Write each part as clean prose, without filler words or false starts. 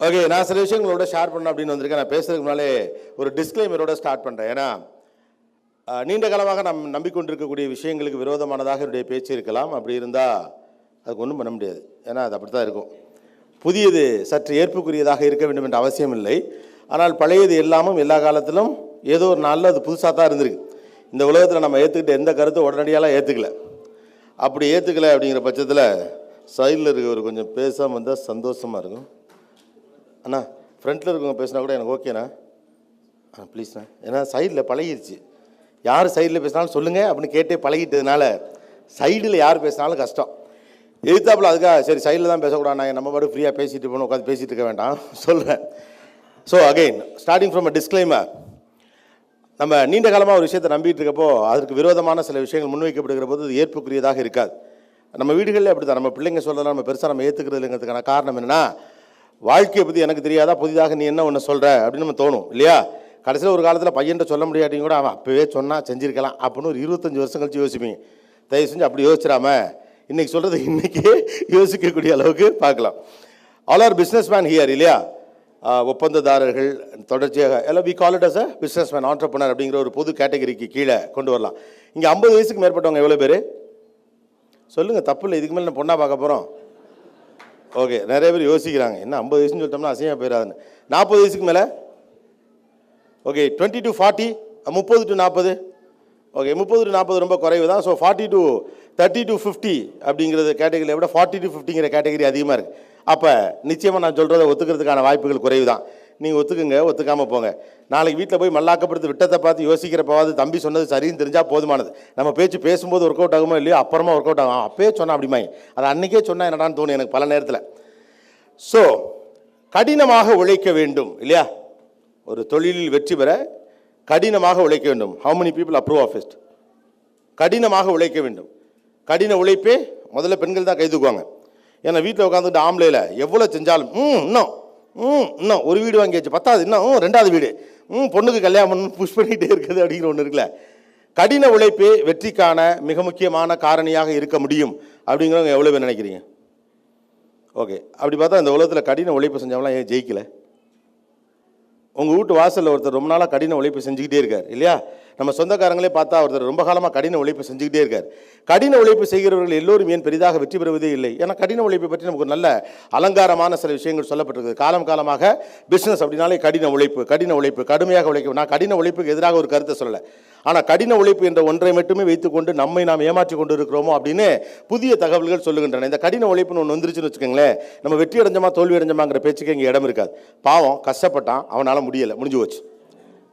Okay, நான் சில விஷயங்களோட share பண்ண அப்படின்னு வந்திருக்கேன். நான் பேசுறதுக்கு முன்னாலே ஒரு டிஸ்க்ளைமரோட ஸ்டார்ட் பண்ணுறேன். ஏன்னா நீண்ட காலமாக நாம் நம்பிக்கொண்டிருக்கக்கூடிய விஷயங்களுக்கு விரோதமானதாக என்னுடைய பேச்சு இருக்கலாம். அப்படி இருந்தால் அதுக்கு ஒன்றும் பண்ண முடியாது. ஏன்னா அது அப்படி தான் இருக்கும். புதியது சற்று ஏற்புக்குரியதாக இருக்க வேண்டும் என்ற அவசியம் இல்லை. ஆனால் பழையது எல்லாமும் எல்லா காலத்திலும் ஏதோ ஒரு நாளில் அது புதுசாக தான் இருந்திருக்கு. இந்த உலகத்தில் நம்ம ஏற்றுக்கிட்ட எந்த கருத்தும் உடனடியாலாம் ஏற்றுக்கல. அப்படி ஏற்றுக்கலை அப்படிங்கிற பட்சத்தில் சைடில் இருக்கிறவர் கொஞ்சம் பேசாமல் வந்தால் சந்தோஷமாக இருக்கும். அண்ணா ஃப்ரண்ட்டில் இருக்கவங்க பேசினா கூட எனக்கு ஓகேண்ணா, ப்ளீஸ்ண்ணா. ஏன்னா சைடில் பழகிடுச்சு. யார் சைடில் பேசினாலும் சொல்லுங்கள் அப்படின்னு கேட்டே பழகிட்டதுனால சைடில் யார் பேசினாலும் கஷ்டம். எதிர்த்தாப்பில் அதுக்காக சரி சைடில் தான் பேசக்கூடாது, நான் நம்ம பாட்டு ஃப்ரீயாக பேசிட்டு போகணும், உட்காந்து பேசிகிட்டு இருக்க வேண்டாம் சொல்கிறேன். So again starting from a disclaimer. நம்ம நீண்ட காலமாக ஒரு விஷயத்தை நம்பிட்டு இருக்கப்போ அதற்கு விரோதமான சில விஷயங்கள் முன்வைக்கப்படுகிற போது அது ஏற்புக்குரியதாக இருக்காது. நம்ம வீடுகளில் அப்படி தான். நம்ம பிள்ளைங்க சொல்கிறதெல்லாம் நம்ம பெருசாக நம்ம ஏற்றுக்கிறது இல்லைங்கிறதுக்கான காரணம் என்னென்னா, வாழ்க்கையை பற்றி எனக்கு தெரியாதா, புதிதாக நீ என்ன ஒன்று சொல்கிற அப்படின்னு நம்ம தோணும் இல்லையா? கடைசியில் ஒரு காலத்தில் பையன்ட்ட சொல்ல முடியாட்டியும் கூட அவன் அப்போவே சொன்னால் செஞ்சுருக்கலாம் அப்படின்னு ஒரு 25 வருஷம் கழிச்சு யோசிப்பீங்க. தயவு செஞ்சு அப்படி யோசிச்சிடாம இன்றைக்கி சொல்கிறது இன்றைக்கே யோசிக்கக்கூடிய அளவுக்கு பார்க்கலாம். All are businessman here இல்லையா? ஒப்பந்ததாரர்கள் தொடர்ச்சியாக எல்லாம் we call it as a businessman, entrepreneur அப்படிங்கிற ஒரு பொது கேட்டகரிக்கு கீழே கொண்டு வரலாம். இங்கே 50 வயசுக்கு மேற்பட்டவங்க எவ்வளோ பேர் சொல்லுங்கள்? தப்பு இல்லை. இதுக்கு மேலே நான் பொண்ணாக பார்க்க போகிறோம். ஓகே, நிறைய பேர் யோசிக்கிறாங்க என்ன 50 வயசுன்னு சொல்லிட்டோம்னா அசிங்கமாக போயிடாதுன்னு. 40 வயசுக்கு மேலே okay, 20 to 40, 30 to 40. Okay, 30 to 40 ரொம்ப குறைவு தான். ஸோ 30 to 50 அப்படிங்கிறது கேட்டகரியை விட 40 to 50ங்கிற கேட்டகரி அதிகமாக இருக்குது. அப்போ நிச்சயமாக நான் சொல்கிறத ஒத்துக்கிறதுக்கான வாய்ப்புகள் குறைவு தான். நீங்கள் ஒத்துக்குங்க, ஒத்துக்காமல் போங்க. நாளைக்கு வீட்டில் போய் மல்லாக்கப்படுத்து விட்டத்தை பார்த்து யோசிக்கிறப்பாவது தம்பி சொன்னது சரின்னு தெரிஞ்சால் போதுமானது. நம்ம பேச்சு பேசும்போது ஒர்க் அவுட் ஆகுமோ இல்லையோ, அப்புறமா ஒர்க் அவுட் ஆகும். அப்பயே சொன்னால் அப்படிமா அது அன்றைக்கே சொன்னால் என்னடான்னு தோணும் எனக்கு பல நேரத்தில். ஸோ கடினமாக உழைக்க வேண்டும் இல்லையா? ஒரு தொழிலில் வெற்றி பெற கடினமாக உழைக்க வேண்டும். How many people approve of it? கடினமாக உழைக்க வேண்டும். கடின உழைப்பே முதல்ல பெண்கள் தான் கை தூக்குவாங்க. ஏன்னா வீட்டில் உட்காந்துட்டு ஆம்பளையில் எவ்வளோ செஞ்சாலும் இன்னும் ஒரு வீடு வாங்கியாச்சு, 10வது இன்னும் 2வது வீடு, பொண்ணுக்கு கல்யாணம் புஷ் பண்ணிகிட்டே இருக்குது அப்படிங்கிற ஒன்று இருக்குல்ல. கடின உழைப்பே வெற்றிக்கான மிக முக்கியமான காரணியாக இருக்க முடியும் அப்படிங்கிறவங்க எவ்வளோ பேர் நினைக்கிறீங்க? ஓகே, அப்படி பார்த்தா இந்த உலகத்தில் கடின உழைப்பு செஞ்சவங்களாம் ஏன் ஜெயிக்கலை? உங்கள் வீட்டு வாசலில் ஒருத்தர் ரொம்ப நாளாக கடின உழைப்பு செஞ்சுக்கிட்டே இருக்கார் இல்லையா? நம்ம சொந்தக்காரங்களே பார்த்தா ஒருத்தர் ரொம்ப காலமாக கடின உழைப்பு செஞ்சுக்கிட்டே இருக்கார். கடின உழைப்பு செய்கிறவர்கள் எல்லோரும் ஏன் பெரிதாக வெற்றி பெறுவதே இல்லை? ஏன்னா கடின உழைப்பை பற்றி நமக்கு நல்ல அலங்காரமான சில விஷயங்கள் சொல்லப்பட்டிருக்குது. காலமாக பிஸ்னஸ் அப்படின்னாலே கடின உழைப்பு கடுமையாக உழைக்கும். நான் கடின உழைப்புக்கு எதிராக ஒரு கருத்தை சொல்லலை. ஆனால் கடின உழைப்பு என்ற ஒன்றை மட்டுமே வைத்துக்கொண்டு நம்மை நாம் ஏமாற்றி கொண்டு இருக்கிறோமோ அப்படின்னு புதிய தகவல்கள் சொல்லுகின்றன. இந்த கடின உழைப்புன்னு ஒன்று வந்துருச்சுன்னு வச்சுக்கோங்களேன், நம்ம வெற்றி அடைஞ்சமா தோல்வி அடைஞ்சமாங்கிற பேச்சுக்கு இங்கே இடம் இருக்காது. பாவம் கஷ்டப்பட்டான், அவனால் முடியலை, முடிஞ்சு போச்சு,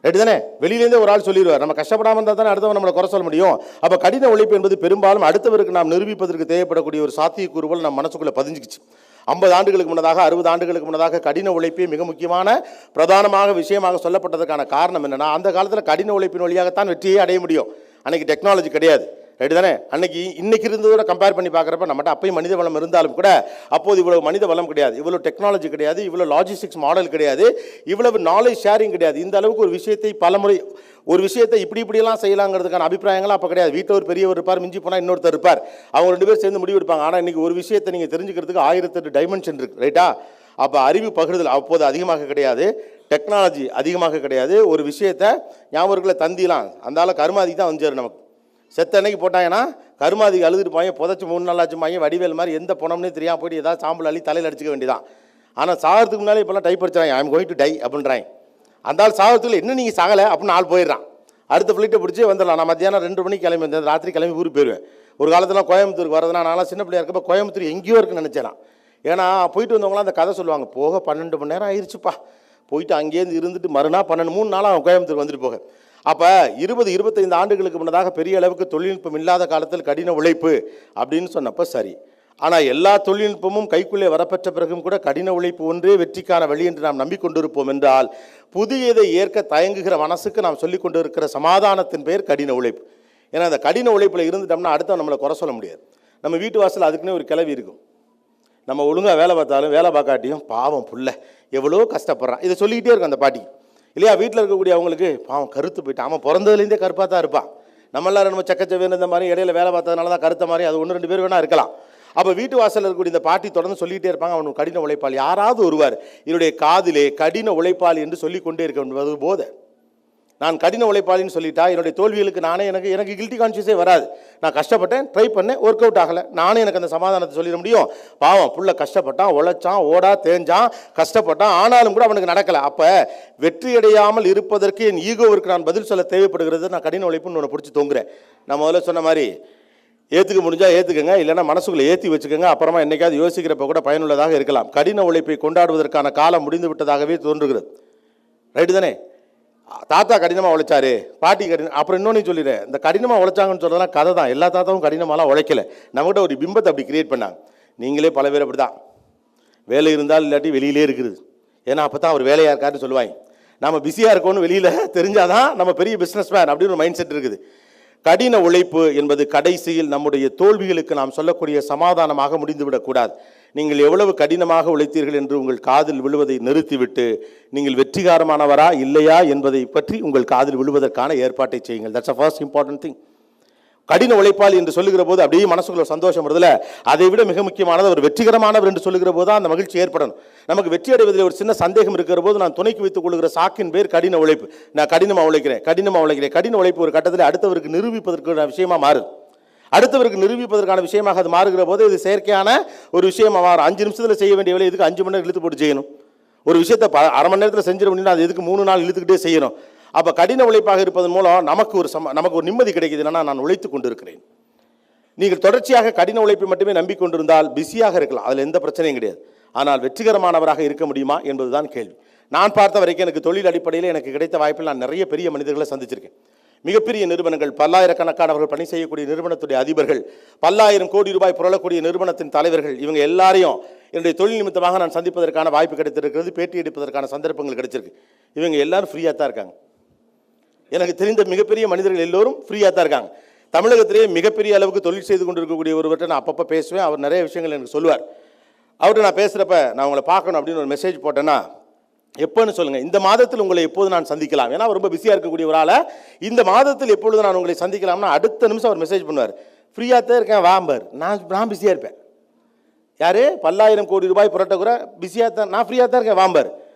ரைட்டு தானே? வெளியிலேருந்தே ஒரு ஆள் சொல்லிடுவார். நம்ம கஷ்டப்படாமல் இருந்தால் தானே அடுத்தவன் நம்மளை குறை சொல்ல முடியும். அப்போ கடின உழைப்பு என்பது பெரும்பாலும் அடுத்தவருக்கு நாம் நிரூபிப்பதற்கு தேவைப்படக்கூடிய ஒரு சாத்தியக்கூறுகள் நம்ம மனசுக்குள்ளே பதிஞ்சிக்கிச்சு. 50 ஆண்டுகளுக்கு முன்னதாக 60 ஆண்டுகளுக்கு முன்னதாக கடின உழைப்பே மிக முக்கியமான பிரதானமாக விஷயமாக சொல்லப்பட்டதற்கான காரணம் என்னென்னா, அந்த காலத்தில் கடின உழைப்பின் வழியாகத்தான் வெற்றியை அடைய முடியும். அன்றைக்கி டெக்னாலஜி கிடையாது, ரைட்டு தானே? இன்னைக்கு இருந்ததோட கம்பேர் பண்ணி பார்க்குறப்ப நம்மகிட்ட அப்பயும் மனித வளம் இருந்தாலும் கூட அப்போது இவ்வளோ மனித வளம் கிடையாது, இவ்வளோ டெக்னாலஜி கிடையாது, இவ்வளோ லாஜிஸ்டிக்ஸ் மாடல் கிடையாது, இவ்வளவு நாலேஜ் ஷேரிங் கிடையாது. இந்த அளவுக்கு ஒரு விஷயத்தை பலமுறை ஒரு விஷயத்தை இப்படியெல்லாம் செய்யலாங்கிறதுக்கான அபிப்பிராயங்கள்லாம் அப்போ கிடையாது. வீட்டில் ஒரு பெரியவர் இருப்பார், மிஞ்சி போனால் இன்னொருத்தர் இருப்பார், அவங்க 2 பேர் சேர்ந்து முடிவு எடுப்பாங்க. ஆனால் இன்றைக்கி ஒரு விஷயத்தை நீங்கள் தெரிஞ்சுக்கிறதுக்கு 1008 டைமென்ஷன் இருக்குது, ரைட்டா? அப்போ அறிவு பகிர்தல் அப்போது அதிகமாக கிடையாது, டெக்னாலஜி அதிகமாக கிடையாது. ஒரு விஷயத்தை ஞாபகங்களை தந்திலாம் அந்த கருமாதி தான் வந்துச்சார். நமக்கு செத்த அன்னைக்கு போட்டாங்கன்னா கருமாதிக்கு அழுதுட்டு பாங்க, புதைச்சி 3 நாள் ஆச்சு பாங்க, வடிவேல் மாதிரி எந்த பணம்னே தெரியாமல் போய்ட்டு ஏதாவது சாம்பல் அள்ளி தலையில் அடிச்சுக்க வேண்டியதான். ஆனால் சாகிறதுக்கு முன்னாலே இப்போல்லாம் டைப் அடிச்சுறாங்க, I am going to die அப்படின்றாங்க. அந்த ஆள் சாகிறதுக்குள்ள என்ன நீங்கள் சாகலை அப்படின்னு ஆள் போயிடுறான். அடுத்த ஃப்ளைட்டை பிடிச்சி வந்துடலாம். நான் மத்தியானம் 2 மணிக்கு கிளம்பி வந்தேன், ராத்திரி கிளம்பி ஊருக்கு போயிடுவேன். ஒரு காலத்தில் கோயம்புத்தூருக்கு வரதுனா நான்லாம் சின்ன பிள்ளையா இருக்கப்போ கோயம்புத்தூர் எங்கேயோ இருக்குன்னு நினச்சேன். ஏன்னா போயிட்டு வந்தவங்களாம் அந்த கதை சொல்லுவாங்க, போக 12 மணி நேரம் ஆயிடுச்சுப்பா, போயிட்டு அங்கேருந்து இருந்துட்டு மறுநாள் 3 நாளாக அவன் கோயம்புத்தூர் வந்துட்டு போக. அப்போ 20-25 ஆண்டுகளுக்கு முன்னதாக பெரிய அளவுக்கு தொழில்நுட்பம் இல்லாத காலத்தில் கடின உழைப்பு அப்படின்னு சொன்னப்போ சரி. ஆனால் எல்லா தொழில்நுட்பமும் கைக்குள்ளே வரப்பெற்ற பிறகும் கூட கடின உழைப்பு ஒன்றே வெற்றிக்கான வழி என்று நாம் நம்பிக்கொண்டிருப்போம் என்றால், புதியதை ஏற்க தயங்குகிற மனசுக்கு நாம் சொல்லிக் கொண்டு இருக்கிற சமாதானத்தின் பெயர் கடின உழைப்பு. ஏன்னா அந்த கடின உழைப்பில் இருந்துட்டோம்னா அடுத்த நம்மளை குறை சொல்ல முடியாது. நம்ம வீட்டு வாசல் அதுக்குன்னே ஒரு கிளவி இருக்கும். நம்ம ஒழுங்காக வேலை பார்த்தாலும் வேலை பார்க்காட்டியும் பாவம் புள்ள எவ்வளோ கஷ்டப்படுறான், இதை சொல்லிக்கிட்டே இருக்கும் அந்த பாட்டி இல்லையா? வீட்டில் இருக்கக்கூடிய அவங்களுக்கு பாவம் கருத்து போயிட்டான், அவன் பிறந்ததுலேருந்தே கருப்பாக தான் இருப்பான். நம்ம எல்லாரும் நம்ம சக்கச்சவேன்னு இந்த மாதிரி இடையில வேலை பார்த்ததுனால தான் கருத்த மாதிரி, அது 1-2 பேர் வேணா இருக்கலாம். அப்போ வீட்டு வாசலில் இருக்கக்கூடிய இந்த பாட்டி தொடர்ந்து சொல்லிகிட்டே இருப்பாங்க, அவனுக்கு கடின உழைப்பாளி. யாராவது ஒருவர் என்னுடைய காதிலே கடின உழைப்பாளி என்று சொல்லிக்கொண்டே இருக்க என்பது போத. நான் கடின உழைப்பாளின்னு சொல்லிட்டா என்னுடைய தோல்விகளுக்கு நானே எனக்கு கில்ட்டி கான்ஷியஸே வராது. நான் கஷ்டப்பட்டேன், ட்ரை பண்ணேன், ஒர்க் அவுட் ஆகலை, நானே எனக்கு அந்த சமாதானத்தை சொல்லிட முடியும். பாவம் புள்ள கஷ்டப்பட்டான், உழைச்சான், ஓடா தேஞ்சான், கஷ்டப்பட்டான், ஆனாலும் கூட அவனுக்கு நடக்கலை. அப்போ வெற்றியடையாமல் இருப்பதற்கு என் ஈகோவிற்கு நான் பதில் சொல்ல தேவைப்படுகிறது. நான் கடின உழைப்புன்னு ஒன்று பிடிச்சி தொங்குறேன். நான் முதல்ல சொன்ன மாதிரி ஏற்றுக்க முடிஞ்சால் ஏற்றுக்கங்க, இல்லைன்னா மனசுக்குள்ளே ஏற்றி வச்சுக்கோங்க. அப்புறமா என்னைக்காவது யோசிக்கிறப்ப கூட பயனுள்ளதாக இருக்கலாம். கடின உழைப்பை கொண்டாடுவதற்கான காலம் முடிந்து விட்டதாகவே தோன்றுகிறது. ரைட்டு தானே? தாத்தா கடினமாக உழைச்சாரு, பாட்டி கடினம். அப்புறம் இன்னொன்று சொல்லிடுறேன், இந்த கடினமாக உழைச்சாங்கன்னு சொல்கிறதெல்லாம் கதை தான். எல்லா தாத்தாவும் கடினமாலாம் உழைக்கல. நம்மகிட்ட ஒரு பிம்பத்தை அப்படி கிரியேட் பண்ணாங்க. நீங்களே பல பேர் அப்படி தான், வேலை இருந்தால் இல்லாட்டி வெளியிலே இருக்குது. ஏன்னா அப்போ தான் அவர் வேலையாக இருக்காருன்னு சொல்லுவாங்க. நம்ம பிஸியாக இருக்கோன்னு வெளியில் தெரிஞ்சாதான் நம்ம பெரிய பிஸ்னஸ் மேன் அப்படின்னு ஒரு மைண்ட் செட் இருக்குது. கடின உழைப்பு என்பது கடைசியில் நம்முடைய தோல்விகளுக்கு நாம் சொல்லக்கூடிய சமாதானமாக முடிந்துவிடக்கூடாது. நீங்கள் எவ்வளவு கடினமாக உழைத்தீர்கள் என்று உங்கள் காதில் விழுவதை நிறுத்திவிட்டு நீங்கள் வெற்றிகரமானவரா இல்லையா என்பதை பற்றி உங்கள் காதில் விழுவதற்கான ஏற்பாட்டை செய்யுங்கள். That's a first important thing. கடின உழைப்பாளி என்று சொல்லுகிற போது அப்படியே மனசுக்குள்ள சந்தோஷம் வருதுல, அதை விட மிக முக்கியமானது அவர் வெற்றிகரமானவர் என்று சொல்லுகிற போது தான் அந்த மகிழ்ச்சி ஏற்படணும். நமக்கு வெற்றி அடைவதில் ஒரு சின்ன சந்தேகம் இருக்கிற போது நான் துணைக்கு வைத்துக் கொள்கிற சாக்கின் பேர் கடின உழைப்பு. நான் கடினமாக உழைக்கிறேன். கடின உழைப்பு ஒரு கட்டத்தில் அடுத்தவருக்கு நிரூபிப்பதற்கான விஷயமா மாறுது. அடுத்தவருக்கு நிரூபிப்பதற்கான விஷயமாக அது மாறுகிற போது இது செயற்கையான ஒரு விஷயமா மாறும். 5 நிமிஷத்தில் செய்ய வேண்டிய வேலை எதுக்கு 5 மணி நேரம் இழுத்து போட்டு செய்யணும்? ஒரு விஷயத்தை அரை மணி நேரத்தில் செஞ்சிட முடியும், அது எதுக்கு 3 நாள் இழுத்துக்கிட்டே செய்யணும்? அப்போ கடின உழைப்பாக இருப்பதன் மூலம் நமக்கு ஒரு நிம்மதி கிடைக்குது. என்னன்னா, நான் உழைத்து கொண்டிருக்கிறேன். நீங்கள் தொடர்ச்சியாக கடின உழைப்பை மட்டுமே நம்பிக்கொண்டிருந்தால் பிஸியாக இருக்கலாம், அதில் எந்த பிரச்சனையும் கிடையாது. ஆனால் வெற்றிகரமானவராக இருக்க முடியுமா என்பதுதான் கேள்வி. நான் பார்த்த வரைக்கும் எனக்கு தொழில் அடிப்படையில் எனக்கு கிடைத்த வாய்ப்பில் நான் நிறைய பெரிய மனிதர்களை சந்திச்சிருக்கேன். மிகப்பெரிய நிறுவனங்கள், பல்லாயிரக்கணக்கானவர்கள் பணி செய்யக்கூடிய நிறுவனத்துடைய அதிபர்கள், பல்லாயிரம் கோடி ரூபாய் புரளக்கூடிய நிறுவனத்தின் தலைவர்கள், இவங்க எல்லாரையும் என்னுடைய தொழில் நிமித்தமாக நான் சந்திப்பதற்கான வாய்ப்பு கிடைத்திருக்கிறது. பேட்டி எடுப்பதற்கான சந்தர்ப்பங்கள் கிடைச்சிருக்கு. இவங்க எல்லாரும் ஃப்ரீயாக தான் இருக்காங்க. எனக்கு தெரிந்த மிகப்பெரிய மனிதர்கள் எல்லோரும் ஃப்ரீயாக தான் இருக்காங்க. தமிழகத்திலேயே மிகப்பெரிய அளவுக்கு தொழில் செய்து கொண்டிருக்கக்கூடிய ஒருவர்கிட்ட நான் அப்பப்போ பேசுவேன். அவர் நிறைய விஷயங்கள் எனக்கு சொல்லுவார். அவர்கிட்ட நான் பேசுகிறப்ப நான் உங்களை பார்க்கணும் அப்படின்னு ஒரு மெசேஜ் போட்டேன்னா, எப்போன்னு சொல்லுங்கள், இந்த மாதத்தில் உங்களை எப்போது நான் சந்திக்கலாம்? ஏன்னா ரொம்ப பிஸியாக இருக்கக்கூடிய ஒரு ஆளை இந்த மாதத்தில் எப்பொழுது நான் உங்களை சந்திக்கலாம்னா அடுத்த நிமிஷம் அவர் மெசேஜ் பண்ணுவார். ஃப்ரீயாக தான் இருக்கேன் வாம்பர். நான் பிஸியாக இருப்பேன். யார்? பல்லாயிரம் கோடி ரூபாய் புரட்டக்கூட பிஸியாக தான், நான் ஃப்ரீயாக தான் இருக்கேன் வாம்பர்.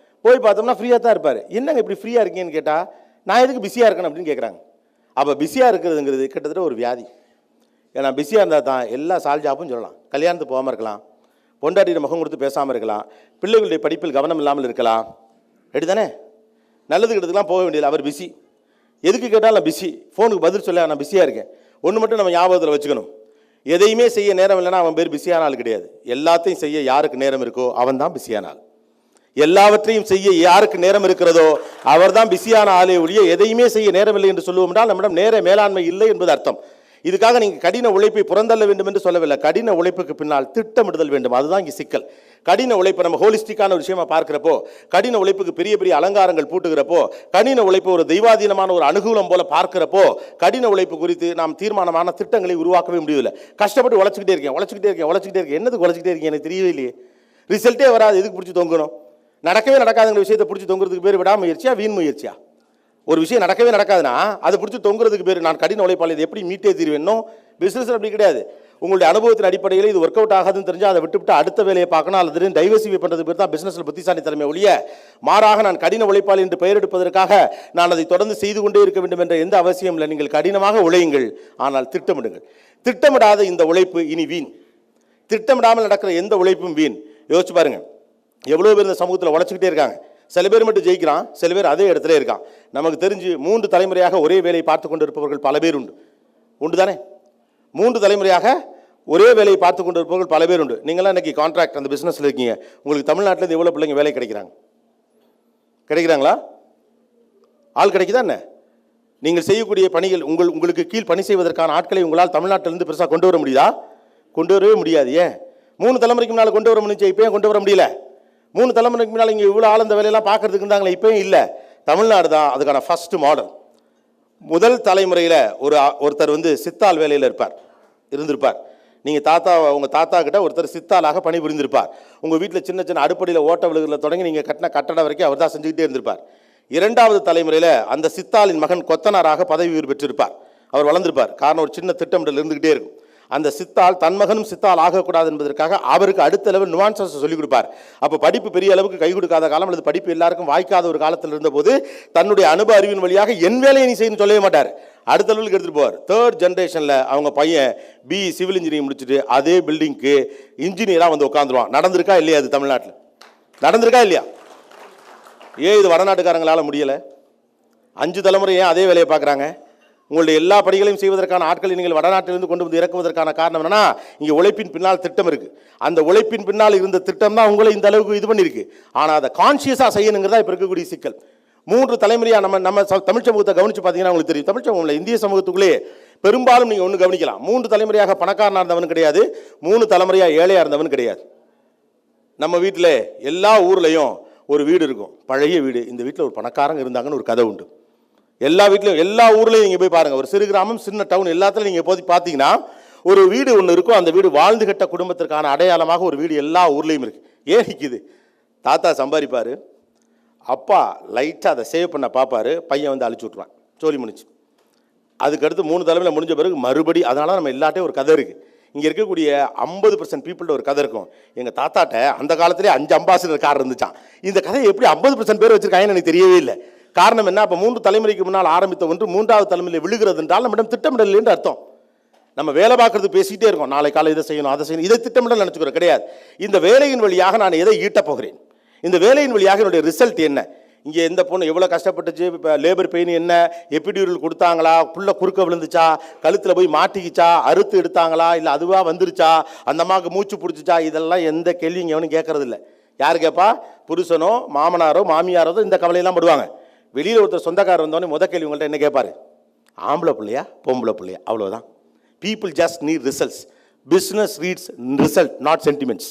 போய் பார்த்தோம்னா ஃப்ரீயாக தான் இருப்பார். என்னங்க இப்படி ஃப்ரீயாக இருக்கீங்கன்னு கேட்டால், நான் எதுக்கு பிஸியாக இருக்கணும் அப்படின்னு கேட்குறாங்க. அப்போ பிஸியாக இருக்கிறதுங்கிறது கிட்டத்தட்ட ஒரு வியாதி. ஏன்னா பிஸியாக இருந்தால் தான் எல்லா சால்ஜாப்பும் சொல்லலாம். கல்யாணத்துக்கு போகாமல் இருக்கலாம், பொண்டாட்டியில் முகம் கொடுத்து பேசாமல் இருக்கலாம், பிள்ளைகளுடைய படிப்பில் கவனம் இல்லாமல் இருக்கலாம். ரெடி தானே? நல்லது கிட்டத்துக்குலாம் போக வேண்டியது. அவர் பிஸி. எதுக்கு கேட்டாலும் நான் பிஸி. ஃபோனுக்கு பதில் சொல்ல நான் பிஸியாக இருக்கேன். ஒன்று மட்டும் நம்ம ஞாபகத்தில் வச்சுக்கணும், எதையுமே செய்ய நேரம் இல்லைன்னா அவன் பேர் பிஸியான ஆள் கிடையாது. எல்லாத்தையும் செய்ய யாருக்கு நேரம் இருக்கோ அவன் தான் பிஸியான ஆள். எல்லாவற்றையும் செய்ய யாருக்கு நேரம் இருக்கிறதோ அவர் தான் பிஸியான ஆளே ஒழிய எதையுமே செய்ய நேரம் இல்லை என்று சொல்லுவோம் என்றால் நம்மிடம் நேர மேலாண்மை இல்லை என்பது அர்த்தம். இதுக்காக நீங்கள் கடின உழைப்பை புறந்தள்ள வேண்டும் என்று சொல்லவில்லை. கடின உழைப்புக்கு பின்னால் திட்டமிடுதல் வேண்டும். அதுதான் இங்கே சிக்கல். கடின உழைப்பை நம்ம ஹோலிஸ்டிக்கான ஒரு விஷயமா பார்க்கிறப்போ, கடின உழைப்புக்கு பெரிய பெரிய அலங்காரங்கள் பூட்டுகிறப்போ, கடின உழைப்பு ஒரு தெய்வாதீனமான ஒரு அனுகூலம் போல பார்க்கிறப்போ, கடின உழைப்பு குறித்து நாம் தீர்மானமான திட்டங்களை உருவாக்கவே முடியவில்லை. கஷ்டப்பட்டு உழைச்சிக்கிட்டே இருக்கேன். என்னதுக்கு உழைச்சிக்கிட்டே இருக்கேன் எனக்கு தெரியவே இல்லையே. ரிசல்ட்டே வராது. எதுக்கு பிடிச்சி தொங்கணும்? நடக்கவே நடக்காதுங்கிற விஷயத்தை பிடிச்சி தொங்குறதுக்கு பேர் விடாமுயற்சியா வீண் முயற்சியா? ஒரு விஷயம் நடக்கவே நடக்காதுன்னா அதை பிடிச்சி தொங்குறதுக்கு பேர் நான் கடின உழைப்பாளி, இது எப்படி மீட்டே தீர்வேன்னோ. பிஸ்னஸ் அப்படி கிடையாது. உங்களுடைய அனுபவத்தின் அடிப்படையில் இது ஒர்க் அவுட் ஆகாதுன்னு தெரிஞ்சால் அதை விட்டுவிட்டு அடுத்த வேலையை பார்க்கணும், அல்லது டைவர்சிஃபை பண்ணுறது பேர் தான் பிஸ்னஸில் புத்திசாலித்தன்மை ஒழிய, மாறாக நான் கடின உழைப்பாளி என்று பெயர் எடுப்பதற்காக நான் அதை தொடர்ந்து செய்து கொண்டே இருக்க வேண்டும் என்ற எந்த அவசியம் இல்லை. நீங்கள் கடினமாக உழையுங்கள், ஆனால் திட்டமிடுங்கள். திட்டமிடாத இந்த உழைப்பு இனி வீண். திட்டமிடாமல் நடக்கிற எந்த உழைப்பும் வீண். யோசிச்சு பாருங்கள், எவ்வளோ பேர் இந்த சமூகத்தில் உழைச்சிக்கிட்டே இருக்காங்க. சில பேர் மட்டும் ஜெயிக்கிறான், சில பேர் அதே இடத்துல இருக்கான். நமக்கு தெரிஞ்சு 3 தலைமுறையாக ஒரே வேலையை பார்த்து கொண்டு இருப்பவர்கள் பல பேர் உண்டு தானே? 3 தலைமுறையாக ஒரே வேலையை பார்த்து கொண்டு இருப்பவர்கள் பல பேர் உண்டு. நீங்களாம் இன்றைக்கி கான்ட்ராக்ட் அந்த பிஸ்னஸில் இருக்கீங்க. உங்களுக்கு தமிழ்நாட்டில் எவ்வளோ பிள்ளைங்க வேலை கிடைக்கிறாங்களா? ஆள் கிடைக்குதா என்ன? நீங்கள் செய்யக்கூடிய பணிகள் உங்களுக்கு கீழ் பணி செய்வதற்கான ஆட்களை உங்களால் தமிழ்நாட்டிலிருந்து பெருசாக கொண்டு வர முடியுதா? கொண்டு வரவே முடியாது. ஏன்? 3 தலைமுறைக்கு முன்னால் கொண்டு வர முடிஞ்சு, இப்போயும் கொண்டு வர முடியல. 3 தலைமுறைக்கு முன்னால் இங்கே இவ்வளோ ஆள் இந்த வேலையெல்லாம் பார்க்கறதுக்கு இருந்தாங்களே, இப்போயும் இல்லை. தமிழ்நாடு தான் அதுக்கான ஃபர்ஸ்ட் மாடல். முதல் தலைமுறையில் ஒருத்தர் சித்தால் வேலையில் இருந்திருப்பார். நீங்கள் உங்கள் தாத்தா கிட்ட ஒருத்தர் சித்தாலாக பணி புரிந்திருப்பார். உங்கள் வீட்டில் சின்ன சின்ன அடுப்படியில் ஓட்ட விழுகிறத தொடங்கி நீங்கள் கட்டின கட்டடம் வரைக்கும் அவர் தான் செஞ்சுக்கிட்டே இருந்திருப்பார். 2வது தலைமுறையில் அந்த சித்தாலின் மகன் கொத்தனாராக பதவி உயர்வு பெற்றிருப்பார். அவர் வளர்ந்திருப்பார். காரணம் ஒரு சின்ன திட்டமிடல் இருந்துக்கிட்டே இருக்கும். அந்த சித்தால் தன் மகனும் சித்தால் ஆகக்கூடாது என்பதற்காக அவருக்கு அடுத்த லெவல் நுவான்சஸ் சொல்லிக் கொடுப்பார். அப்போ படிப்பு பெரிய அளவுக்கு கை கொடுக்காத காலம் அல்லது படிப்பு எல்லாருக்கும் வாய்க்காத ஒரு காலத்தில் இருந்தபோது தன்னுடைய அனுபவ அறிவின் வழியாக என் வேலையை நீ செய்யணும்னு சொல்லவே மாட்டார், அடுத்த லெவலுக்கு எடுத்துகிட்டு போவார். தேர்ட் ஜென்ரேஷனில் அவங்க பையன் பிஇ சிவில் இன்ஜினியரிங் முடிச்சுட்டு அதே பில்டிங்க்கு இன்ஜினியராக வந்து உட்காந்துருவான். நடந்திருக்கா இல்லையா? அது தமிழ்நாட்டில் நடந்திருக்கா இல்லையா? ஏன் இது வடநாட்டுக்காரங்களால் முடியலை? 5 தலைமுறை ஏன் அதே வேலையை பார்க்குறாங்க? உங்களுடைய எல்லா பணிகளையும் செய்வதற்கான ஆட்களை நீங்கள் வடநாட்டிலிருந்து கொண்டு வந்து இறக்குவதற்கான காரணம் என்னன்னா, இங்கே உழைப்பின் பின்னால் திட்டம் இருக்குது. அந்த உழைப்பின் பின்னால் இருந்த திட்டம் தான் உங்களை இந்த அளவுக்கு இது பண்ணியிருக்கு. ஆனால் அதை கான்சியஸாக செய்யணுங்கிறதா இப்போ இருக்கக்கூடிய சிக்கல். 3 தலைமுறையாக நம்ம தமிழ் சமூகத்தை கவனித்து பார்த்தீங்கன்னா உங்களுக்கு தெரியும். தமிழ் சமூகம் இல்லை, இந்திய சமூகத்துக்குள்ளே பெரும்பாலும் நீங்கள் ஒன்று கவனிக்கலாம். 3 தலைமுறையாக பணக்காரனாக இருந்தவன் கிடையாது, 3 தலைமுறையாக ஏழையாக இருந்தவன் கிடையாது. நம்ம வீட்டில் எல்லா ஊர்லேயும் ஒரு வீடு இருக்கும், பழைய வீடு. இந்த வீட்டில் ஒரு பணக்காரங்க இருந்தாங்கன்னு ஒரு கதை உண்டு. எல்லா வீட்லையும் எல்லா ஊர்லேயும் நீங்கள் போய் பாருங்கள், ஒரு சிறு கிராமம் சின்ன டவுன் எல்லாத்துலையும் நீங்கள் போய் பார்த்தீங்கன்னா ஒரு வீடு ஒன்று இருக்கும். அந்த வீடு வாழ்ந்து கட்ட குடும்பத்திற்கான அடையாளமாக ஒரு வீடு எல்லா ஊர்லேயும் இருக்குது. ஏன் நிற்கிது? தாத்தா சம்பாதிப்பார், அப்பா லைட்டாக அதை சேவ் பண்ண பார்ப்பார், பையன் வந்து அழிச்சு விட்ருவான், சோழி முடிச்சு. அதுக்கடுத்து 3 தலைமையில் முடிஞ்ச பிறகு மறுபடி. அதனால நம்ம எல்லாட்டையும் ஒரு கதை இருக்குது. இங்கே இருக்கக்கூடிய 50% பீப்புள்கிட்ட ஒரு கதை இருக்கும். எங்கள் தாத்தாட்ட அந்த காலத்திலே 5 அம்பாசிடர் கார் இருந்துச்சான். இந்த கதையை எப்படி 50% பேர் வச்சுருக்காங்கன்னு எனக்கு தெரியவே இல்லை. காரணம் என்ன? அப்போ 3 தலைமுறைக்கு முன்னால் ஆரம்பித்த ஒன்று 3வது தலைமுறையில் விழுகிறது என்றால் நம்மிடம் திட்டமிடல் என்று அர்த்தம். நம்ம வேலை பார்க்கறது பேசிக்கிட்டே இருக்கோம், நாளை காலை இதை செய்யணும் அதை செய்யணும், இதை திட்டமிடல் நினச்சிக்கிறோம். கிடையாது. இந்த வேலையின் வழியாக நான் எதை ஈட்டப் போகிறேன், இந்த வேலையின் வழியாக என்னுடைய ரிசல்ட் என்ன, இங்கே எந்த பொண்ணு எவ்வளோ கஷ்டப்பட்டுச்சு, இப்போ லேபர் பெயின் என்ன, எபிடியூரல் கொடுத்தாங்களா, புள்ள குறுக்க விழுந்துச்சா, கழுத்தில் போய் மாட்டிக்கிச்சா, அறுத்து எடுத்தாங்களா, இல்லை அதுவாக வந்துருச்சா, அந்த அம்மாவுக்கு மூச்சு பிடிச்சிச்சா, இதெல்லாம் எந்த கேள்வியும் எவனும் கேட்கறது இல்லை. யார் கேட்பா? புருஷனோ மாமனாரோ மாமியாரோ இந்த கவலையெல்லாம் படுவாங்க. வெளியில் ஒருத்தர் சொந்தக்காரர் வந்தோடனே கேள்வி உங்கள்கிட்ட என்ன கேட்பாரு? ஆம்பளை பிள்ளையா பொம்பளை பிள்ளையா? அவ்வளோதான். People just need results. Business needs result, not sentiments.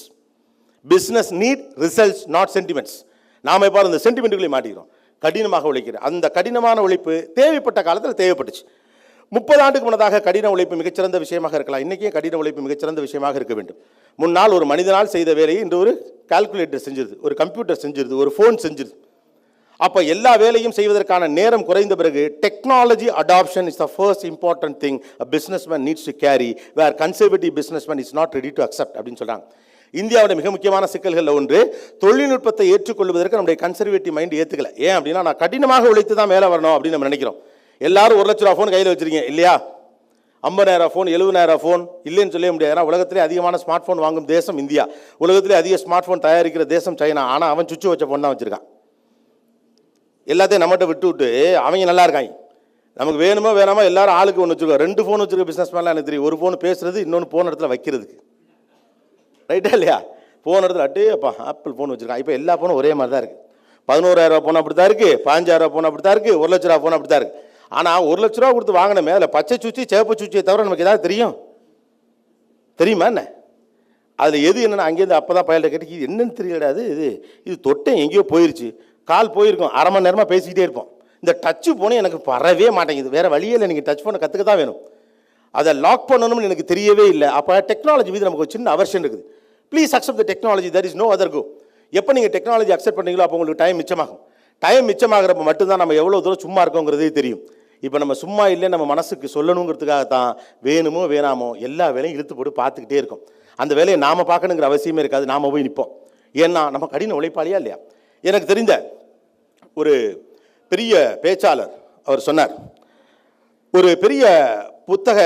Business need results, not sentiments. நாம் இப்போ இந்த சென்டிமெண்ட்டுகளை மாட்டிக்கிறோம். கடினமாக உழைக்கிறேன். அந்த கடினமான உழைப்பு தேவைப்பட்ட காலத்தில் தேவைப்பட்டுச்சு. 30 ஆண்டுக்கு முன்னதாக கடின உழைப்பு மிகச்சிறந்த விஷயமாக இருக்கலாம். இன்றைக்கே கடின உழைப்பு மிகச்சிறந்த விஷயமாக இருக்க வேண்டும். முன்னால் ஒரு மனிதனால் செய்த வேலையை இன்று ஒரு கால்குலேட்டர் செஞ்சிருது, ஒரு கம்ப்யூட்டர் செஞ்சிருது, ஒரு ஃபோன் செஞ்சிருது. அப்போ எல்லா வேலையும் செய்வதற்கான நேரம் குறைந்த பிறகு technology adoption is the first important thing a businessman needs to carry where conservative businessman is not ready to accept அப்படின்னு சொல்கிறாங்க. இந்தியாவோட மிக முக்கியமான சிக்கல்களில் ஒன்று, தொழில்நுட்பத்தை ஏற்றுக்கொள்வதற்கு நம்முடைய கன்சர்வேட்டிவ் மைண்ட் ஏற்றுக்கல. ஏன் அப்படின்னா, நான் கடினமாக உழைத்து தான் மேலே வரணும் அப்படின்னு நம்ம நினைக்கிறோம். எல்லாரும் 1 லட்ச ரூபா ஃபோன் கையில் வச்சுருக்கீங்க இல்லையா? 50,000 ஃபோன் 70,000 ஃபோன் இல்லைன்னு சொல்லவே முடியாது. ஏன்னா உலகத்திலே அதிகமான ஸ்மார்ட் ஃபோன் வாங்கும் தேசம் இந்தியா, உலகத்திலே அதிக ஸ்மார்ட் ஃபோன் தயாரிக்கிற தேசம் சைனா. ஆனால் அவன் சுவிட்ச் வச்ச ஃபோன் தான் வச்சுருக்கான். எல்லாத்தையும் நம்மகிட்ட விட்டு அவங்க நல்லா இருக்காங்க. நமக்கு வேணுமோ வேணாமோ எல்லாரும் ஆளுக்கு ஒன்று வச்சுருக்கோம். 2 ஃபோன் வச்சுருக்க பிஸ்னஸ் மேலாம் எனக்கு தெரியும். ஒரு ஃபோன் பேசுறது, இன்னொன்று போன இடத்துல வைக்கிறதுக்கு. ரைட்டா இல்லையா? போன இடத்துல அப்பா ஆப்பிள் ஃபோன் வச்சுருக்கான். இப்போ எல்லா ஃபோனும் ஒரே மாதிரி தான் இருக்குது. 11,000 ஃபோன் அப்படி தான் இருக்குது, 15,000 ஃபோன் அப்படி தான் இருக்குது, 1 லட்ச ரூபா ஃபோன் அப்படி தான் இருக்குது. ஆனால் 1 லட்ச ரூபா கொடுத்து வாங்கினமே அதில் பச்சை சூச்சி சிவப்பு சூச்சியை தவிர நமக்கு ஏதாவது தெரியுமா என்ன? அதில் எது என்னென்னா, அங்கேருந்து அப்போ தான் பயல்கிட்ட கேட்டு இது என்னன்னு தெரியலாது, இது தொட்டேன் எங்கேயோ போயிடுச்சு, கால் போயிருக்கும், அரை மணி நேரமாக பேசிக்கிட்டே இருப்போம். இந்த டச்சு ஃபோனே எனக்கு வரவே மாட்டேங்குது. வேறு வழியே இல்லை, நீங்கள் டச் ஃபோனை கற்றுக்க தான் வேணும். அதை லாக் பண்ணணும்னு எனக்கு தெரியவே இல்லை. அப்போ டெக்னாலஜி மீது நமக்கு ஒரு சின்ன அவர்ஷன் இருக்குது. Please accept the technology, that is no other go. எப்போ நீங்கள் டெக்னாலஜி அக்செப்ட் பண்ணீங்களோ அப்போ உங்களுக்கு டைம் மிச்சமாகும். டைம் மிச்சமாகிறப்ப மட்டும்தான் நம்ம எவ்வளோ தூரம் சும்மா இருக்கோங்கிறதே தெரியும். இப்போ நம்ம சும்மா இல்லை, நம்ம மனசுக்கு சொல்லணுங்கிறதுக்காகத்தான் வேணுமோ வேணாமோ எல்லா வேலையும் இழுத்து போட்டு பார்த்துக்கிட்டே இருக்கும். அந்த வேலையை நாம் பார்க்கணுங்கிற அவசியமே இருக்காது. நாம் போய் நிற்போம். ஏன்னா நம்ம கடின உழைப்பாளியா இல்லையா? எனக்கு தெரிந்த ஒரு பெரிய பேச்சாளர் அவர் சொன்னார், ஒரு பெரிய புத்தக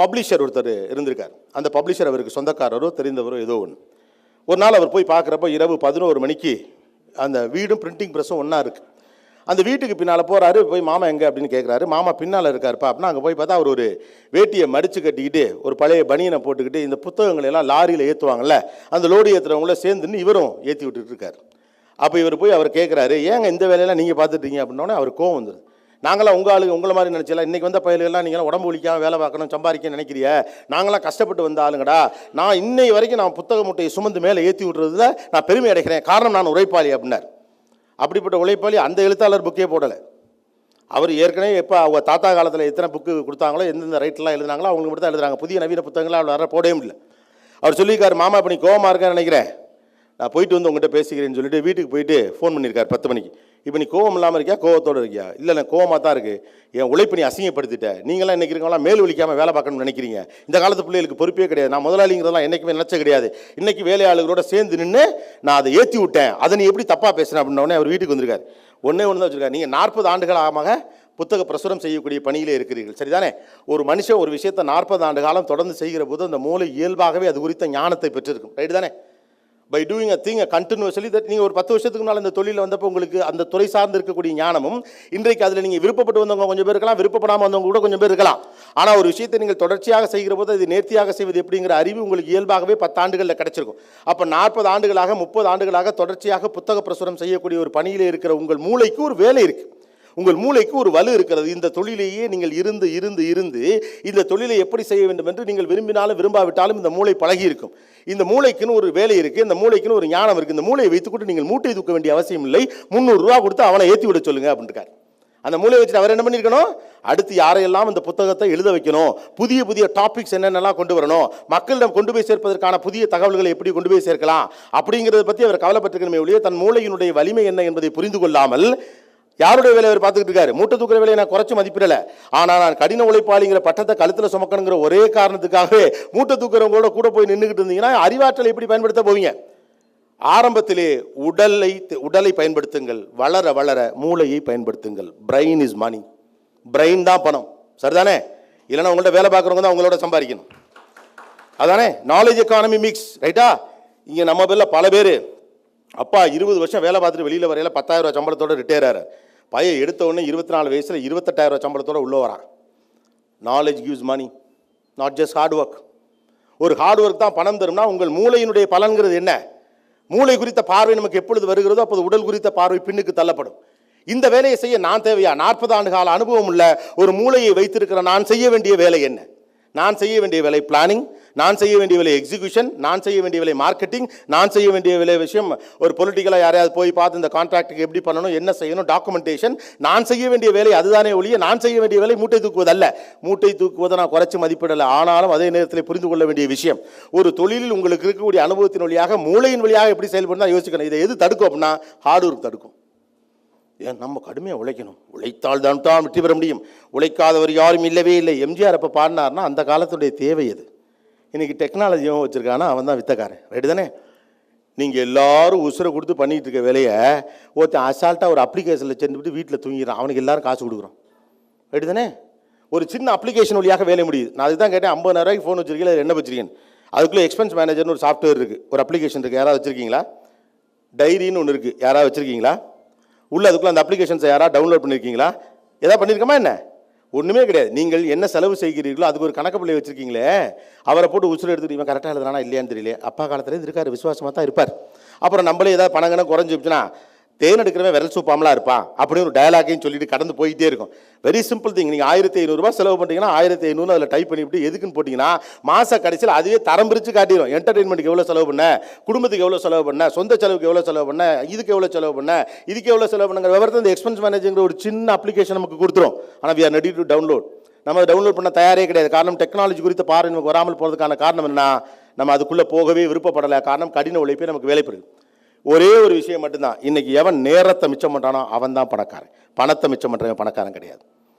பப்ளிஷர் ஒருத்தர் இருந்திருக்கார். அந்த பப்ளிஷர் அவருக்கு சொந்தக்காரரோ தெரிந்தவரோ ஏதோ ஒன்று. ஒரு நாள் அவர் போய் பார்க்குறப்போ இரவு 11 மணிக்கு அந்த வீடும் பிரிண்டிங் ப்ரெஸ்ஸும் ஒன்றா இருக்குது. அந்த வீட்டுக்கு பின்னால் போகிறாரு. போய் மாமா எங்கே அப்படின்னு கேட்குறாரு. மாமா பின்னால் இருக்காருப்பா அப்படின்னா அங்கே போய் பார்த்தா அவர் ஒரு வேட்டியை மடித்து கட்டிக்கிட்டு ஒரு பழைய பனியனை போட்டுக்கிட்டு இந்த புத்தகங்களை எல்லாம் லாரியில் ஏற்றுவாங்கள்ல, அந்த லோடு ஏற்றுறவங்கள சேர்ந்துன்னு இவரும் ஏற்றி விட்டுட்டு இருக்காரு. அப்போ இவர் போய் அவர் கேட்குறாரு, ஏங்க இந்த வேலையெல்லாம் நீங்கள் பார்த்துட்டீங்க அப்படின்னோடனே அவர் கோவம் வந்துடுது. நாங்களாம் உங்களை மாதிரி நினச்சலாம், இன்றைக்கி வந்த பயிர்கள்லாம் நீங்களாம் உடம்பு ஒழிக்காமல் வேலை பார்க்கணும் சம்பாதிக்க நினைக்கிறிய, நாங்களாம் கஷ்டப்பட்டு வந்த ஆளுங்கடா. நான் இன்னை வரைக்கும் நான் புத்தக மூட்டையை சுமந்து மேலே ஏற்றி விட்றதுல நான் பெருமை அடைக்கிறேன், காரணம் நான் உழைப்பாளி அப்படின்னார். அப்படிப்பட்ட உழைப்பாளி அந்த எழுத்தாளர் புக்கே போடலை. அவர் ஏற்கனவே எப்போ அவங்க தாத்தா காலத்தில் எத்தனை புக்கு கொடுத்தாங்களோ, எந்தெந்த ரைட்டெலாம் எழுதுனாங்களோ அவங்களுக்கு மட்டும் தான் எழுதுறாங்க. புதிய நவீன புத்தகங்களாக அவ்வளோ போடவே முடியல. அவர் சொல்லியிருக்காரு, மாமா இப்போ நீ கோவமாக இருக்கேன்னு நினைக்கிறேன், நான் போயிட்டு வந்து உங்கள்கிட்ட பேசிக்கிறேன்னு சொல்லிட்டு வீட்டுக்கு போயிட்டு ஃபோன் பண்ணியிருக்காரு 10 மணிக்கு. இப்போ நீ கோவம் இல்லாமல் இருக்கியா, கோவத்தோடு இருக்கியா? இல்லை நான் கோவமாக தான் இருக்குது, என் உழைப்பு நீ அசிங்கப்படுத்திட்டேன், நீங்களாம் இன்றைக்கி இருக்கவங்களாம் மேல் வலிக்காமல் வேலை பார்க்கணும்னு நினைக்கிறீங்க, இந்த காலத்து பிள்ளைகளுக்கு பொறுப்பே கிடையாது, நான் முதலாளிங்கிறதெல்லாம் என்றைக்குமே நினச்ச கிடையாது, இன்றைக்கி வேலையாளர்களோட சேர்ந்து நின்று நான் அதை ஏற்றி விட்டேன், அதை நீ எப்படி தப்பாக பேசுகிறேன் அப்படின்னோடனே அவர் வீட்டுக்கு வந்திருக்காரு. ஒன்றே ஒன்று தான் வச்சுருக்காரு, நீங்கள் 40 ஆண்டுகளாக புத்தக பிரசுரம் செய்யக்கூடிய பணியிலே இருக்கிறீர்கள், சரிதானே? ஒரு மனுஷன் ஒரு விஷயத்தை 40 ஆண்டு காலம் தொடர்ந்து செய்கிற போது அந்த மூளை இயல்பாகவே அது குறித்த ஞானத்தை பெற்றிருக்கும், ரைட்டு தானே? By doing a thing continuously that நீங்கள் ஒரு 10 வருஷத்துக்கு முன்னால் இந்த தொழிலில் வந்தப்போ உங்களுக்கு அந்த துறை சார்ந்து இருக்கக்கூடிய ஞானமும் இன்றைக்கு அதில் நீங்கள் விருப்பப்பட்டு வந்தவங்க கொஞ்சம் பேர் இருக்கலாம், விருப்பப்படாமல் வந்தவங்க கூட கொஞ்சம் பேர் இருக்கலாம். ஆனால் ஒரு விஷயத்தை நீங்கள் தொடர்ச்சியாக செய்கிற போது அது நேர்த்தியாக செய்வது எப்படிங்கிற அறிவு உங்களுக்கு இயல்பாகவே 10 ஆண்டுகளில் கிடைச்சிருக்கும். அப்போ 40 ஆண்டுகளாக 30 ஆண்டுகளாக தொடர்ச்சியாக புத்தக பிரசுரம் செய்யக்கூடிய ஒரு பணியில் இருக்கிற உங்கள் மூளைக்கு ஒரு வேலை இருக்குது, உங்கள் மூளைக்கு ஒரு வலு இருக்கிறது. இந்த தொழிலையே நீங்கள் இருந்து இருந்து இருந்து இந்த தொழிலை எப்படி செய்ய வேண்டும் என்று நீங்கள் விரும்பினாலும் விரும்பாவிட்டாலும் இந்த மூளை பழகி இருக்கும். இந்த மூளைக்குன்னு ஒரு வேலை இருக்குது, இந்த மூளைக்குன்னு ஒரு ஞானம் இருக்குது. இந்த மூளையை வைத்துக்கொண்டு நீங்கள் மூட்டை தூக்க வேண்டிய அவசியம் இல்லை, 300 ரூபா கொடுத்து அவனை ஏற்றி விட சொல்லுங்க அப்படின்ட்டு. அந்த மூளையை வச்சுட்டு அவர் என்ன பண்ணியிருக்கணும், அடுத்து யாரையெல்லாம் இந்த புத்தகத்தை எழுத வைக்கணும், புதிய புதிய டாபிக்ஸ் என்னென்னலாம் கொண்டு வரணும், மக்களிடம் கொண்டு போய் சேர்ப்பதற்கான புதிய தகவல்களை எப்படி கொண்டு போய் சேர்க்கலாம் அப்படிங்கிறத பற்றி அவர் கவலைப்பட்டிருக்கணுமே ஒழிய தன் மூளையினுடைய வலிமை என்ன என்பதை புரிந்து கொள்ளாமல் யாருடைய வேலையை அவர் பார்த்துக்கிட்டு இருக்காரு. மூட்டை தூக்குற வேலையை நான் குறைச்சி மதிப்பிடலை, ஆனால் நான் கடின உழைப்பாளிங்கிற பட்டத்தை கழுத்தில் சுமக்கணுங்கிற ஒரே காரணத்துக்காகவே மூட்டை தூக்குறவங்களோட கூட போய் நின்றுக்கிட்டு இருந்தீங்கன்னா அறிவாற்றலை எப்படி பயன்படுத்த போவீங்க? ஆரம்பத்திலே உடலை பயன்படுத்துங்கள், வளர வளர மூளையை பயன்படுத்துங்கள். பிரெயின் இஸ் மணி, பிரெயின் தான் பணம், சரிதானே? இல்லைன்னா உங்கள்கிட்ட வேலை பார்க்குறவங்க தான் உங்களோட சம்பாதிக்கணும், அதானே? நாலேஜ் எக்கானமி மிக்ஸ், ரைட்டா? இங்கே நம்ம பேரில் பல பேர் அப்பா 20 வருஷம் வேலை பார்த்துட்டு வெளியில் வரையில் 10,000 ரூபா சம்பளத்தோடு ரிட்டையர் ஆகிறார். பையன் எடுத்த உடனே 24 வயசில் 28,000 ரூபா சம்பளத்தோடு உள்ளே வரான். Knowledge gives money, not just hard work. ஒரு ஹார்ட் ஒர்க் தான் பணம் தரும்னா உங்கள் மூளையினுடைய பலன்கிறது என்ன? மூளை குறித்த பார்வை நமக்கு எப்பொழுது வருகிறதோ அப்போது உடல் குறித்த பார்வை பின்னுக்கு தள்ளப்படும். இந்த வேலையை செய்ய நான் தேவையா? 40 ஆண்டு கால அனுபவம் உள்ள ஒரு மூளையை வைத்திருக்கிற நான் செய்ய வேண்டிய வேலை என்ன? நான் செய்ய வேண்டிய வேலை பிளானிங், நான் செய்ய வேண்டிய வேலை எக்ஸிக்யூஷன், நான் செய்ய வேண்டிய வேலை மார்க்கெட்டிங், நான் செய்ய வேண்டிய வேலை விஷயம் ஒரு பொலிட்டிக்கலாக யாரையாவது போய் பார்த்து இந்த கான்ட்ராக்டுக்கு எப்படி பண்ணணும், என்ன செய்யணும், டாக்குமெண்டேஷன். நான் செய்ய வேண்டிய வேலை அதுதானே ஒழிய நான் செய்ய வேண்டிய வேலை மூட்டை தூக்குவதல்ல. மூட்டை தூக்குவதை நான் குறைச்சி மதிப்பிடலை. ஆனாலும் அதே நேரத்தில் புரிந்து கொள்ள வேண்டிய விஷயம், ஒரு தொழிலில் உங்களுக்கு இருக்கக்கூடிய அனுபவத்தின் வழியாக மூளையின் வழியாக எப்படி செயல்படுனா யோசிக்கணும். இதை எது தடுக்கும் அப்படின்னா ஹார்ட் ஒர்க் தடுக்கும். ஏன் நம்ம கடுமையாக உழைக்கணும், உழைத்தால் தான் வெற்றி பெற முடியும், உழைக்காதவர் யாரும் இல்லவே இல்லை. எம்ஜிஆர் அப்போ பாடினார்னா அந்த காலத்துடைய தேவை அது. இன்றைக்கி டெக்னாலஜியும் வச்சுருக்கானா அவன் தான் வித்தக்காரன், ரைட்டு தானே? நீங்கள் எல்லோரும் உசுரை கொடுத்து பண்ணிகிட்டு இருக்க வேலையை ஒருத்தன் அசால்ட்டாக ஒரு அப்ளிகேஷனில் சென்றுவிட்டு வீட்டில் தூங்கிடுறான், அவனுக்கு எல்லோரும் காசு கொடுக்குறோம், ரைட்டு தானே? ஒரு சின்ன அப்ளிகேஷன் வழியாக வேலை முடியுது. நான் அதுதான் கேட்டேன், 50,000 ரூபாய்க்கு ஃபோன் வச்சுருக்கீங்களா, என்ன வச்சுருக்கீங்க? அதுக்குள்ளே எக்ஸ்பென்ஸ் மேனேஜர்னு ஒரு சாஃப்ட்வேர் இருக்குது, ஒரு அப்ளிகேஷன் இருக்குது, யாராவது வச்சுருக்கீங்களா? டைரின்னு ஒன்று இருக்குது, யாராவது வச்சுருக்கீங்களா? உள்ள அதுக்குள்ளே அந்த அப்ளிகேஷன்ஸை யாராவது டவுன்லோட் பண்ணியிருக்கீங்களா? எதாவது பண்ணியிருக்கோமா என்ன? ஒன்றுமே கிடையாது. நீங்கள் என்ன செலவு செய்கிறீர்களோ அதுக்கு ஒரு கணக்கு பிள்ளை வச்சுருக்கீங்களே, அவரை போட்டு உசுறு எடுத்துக்கிட்டு கரெக்டாக எழுதுறானா இல்லையான்னு தெரியல. அப்பா காலத்தில் இருக்கார், விசுவாசமாக தான் இருப்பார். அப்புறம் நம்மளே ஏதாவது பணங்கன்னு குறைஞ்சிச்சுன்னா தேன் எடுக்கிறவன் விரல் சூப்பாமலாம் இருப்பான் அப்படின்னு ஒரு டயலாக்கையும் சொல்லிட்டு கடந்து போயிட்டே இருக்கும். Very simple thing. நீங்கள் 1,500 ரூபா செலவு பண்ணிட்டீங்கன்னா 1,500 அதில் டைப் பண்ணிவிட்டு எதுக்குன்னு போட்டிங்கன்னா மாத கடைசியில் அதுவே தரம் பிரித்து காட்டிடும். என்டர்டெயின்மெண்ட்டுக்கு எவ்வளோ செலவு பண்ண, குடும்பத்துக்கு எவ்வளோ செலவு பண்ண, சொந்த செலவுக்கு எவ்வளோ செலவு பண்ண, இதுக்கு எவ்வளோ செலவு பண்ண, இதுக்கு எவ்வளோ செலவு பண்ணுங்கிற விவரத்தை இந்த எக்ஸ்பென்ஸ் மேனேஜருங்கிற ஒரு சின்ன அப்ளிகேஷன் நமக்கு கொடுத்துரும். ஆனால் we are ready to download. நம்ம டவுன்லோட் பண்ண தயாரே கிடையாது. காரணம் டெக்னாலஜி குறித்த பார்வை நமக்கு வராமல் போகிறதுக்கான காரணம் என்ன? நம்ம அதுக்குள்ளே போகவே விருப்பப்படலை. காரணம் கடின உழைப்பே நமக்கு வேலைப்படுது. ஒரே ஒரு விஷயம் மட்டும்தான், இன்னைக்கு எவன் நேரத்தை மிச்சம் பண்ணுறானோ அவன் தான் பணக்காரன். பணத்தை மிச்சம் பண்ணுறவன் பணக்காரன் கிடையாது.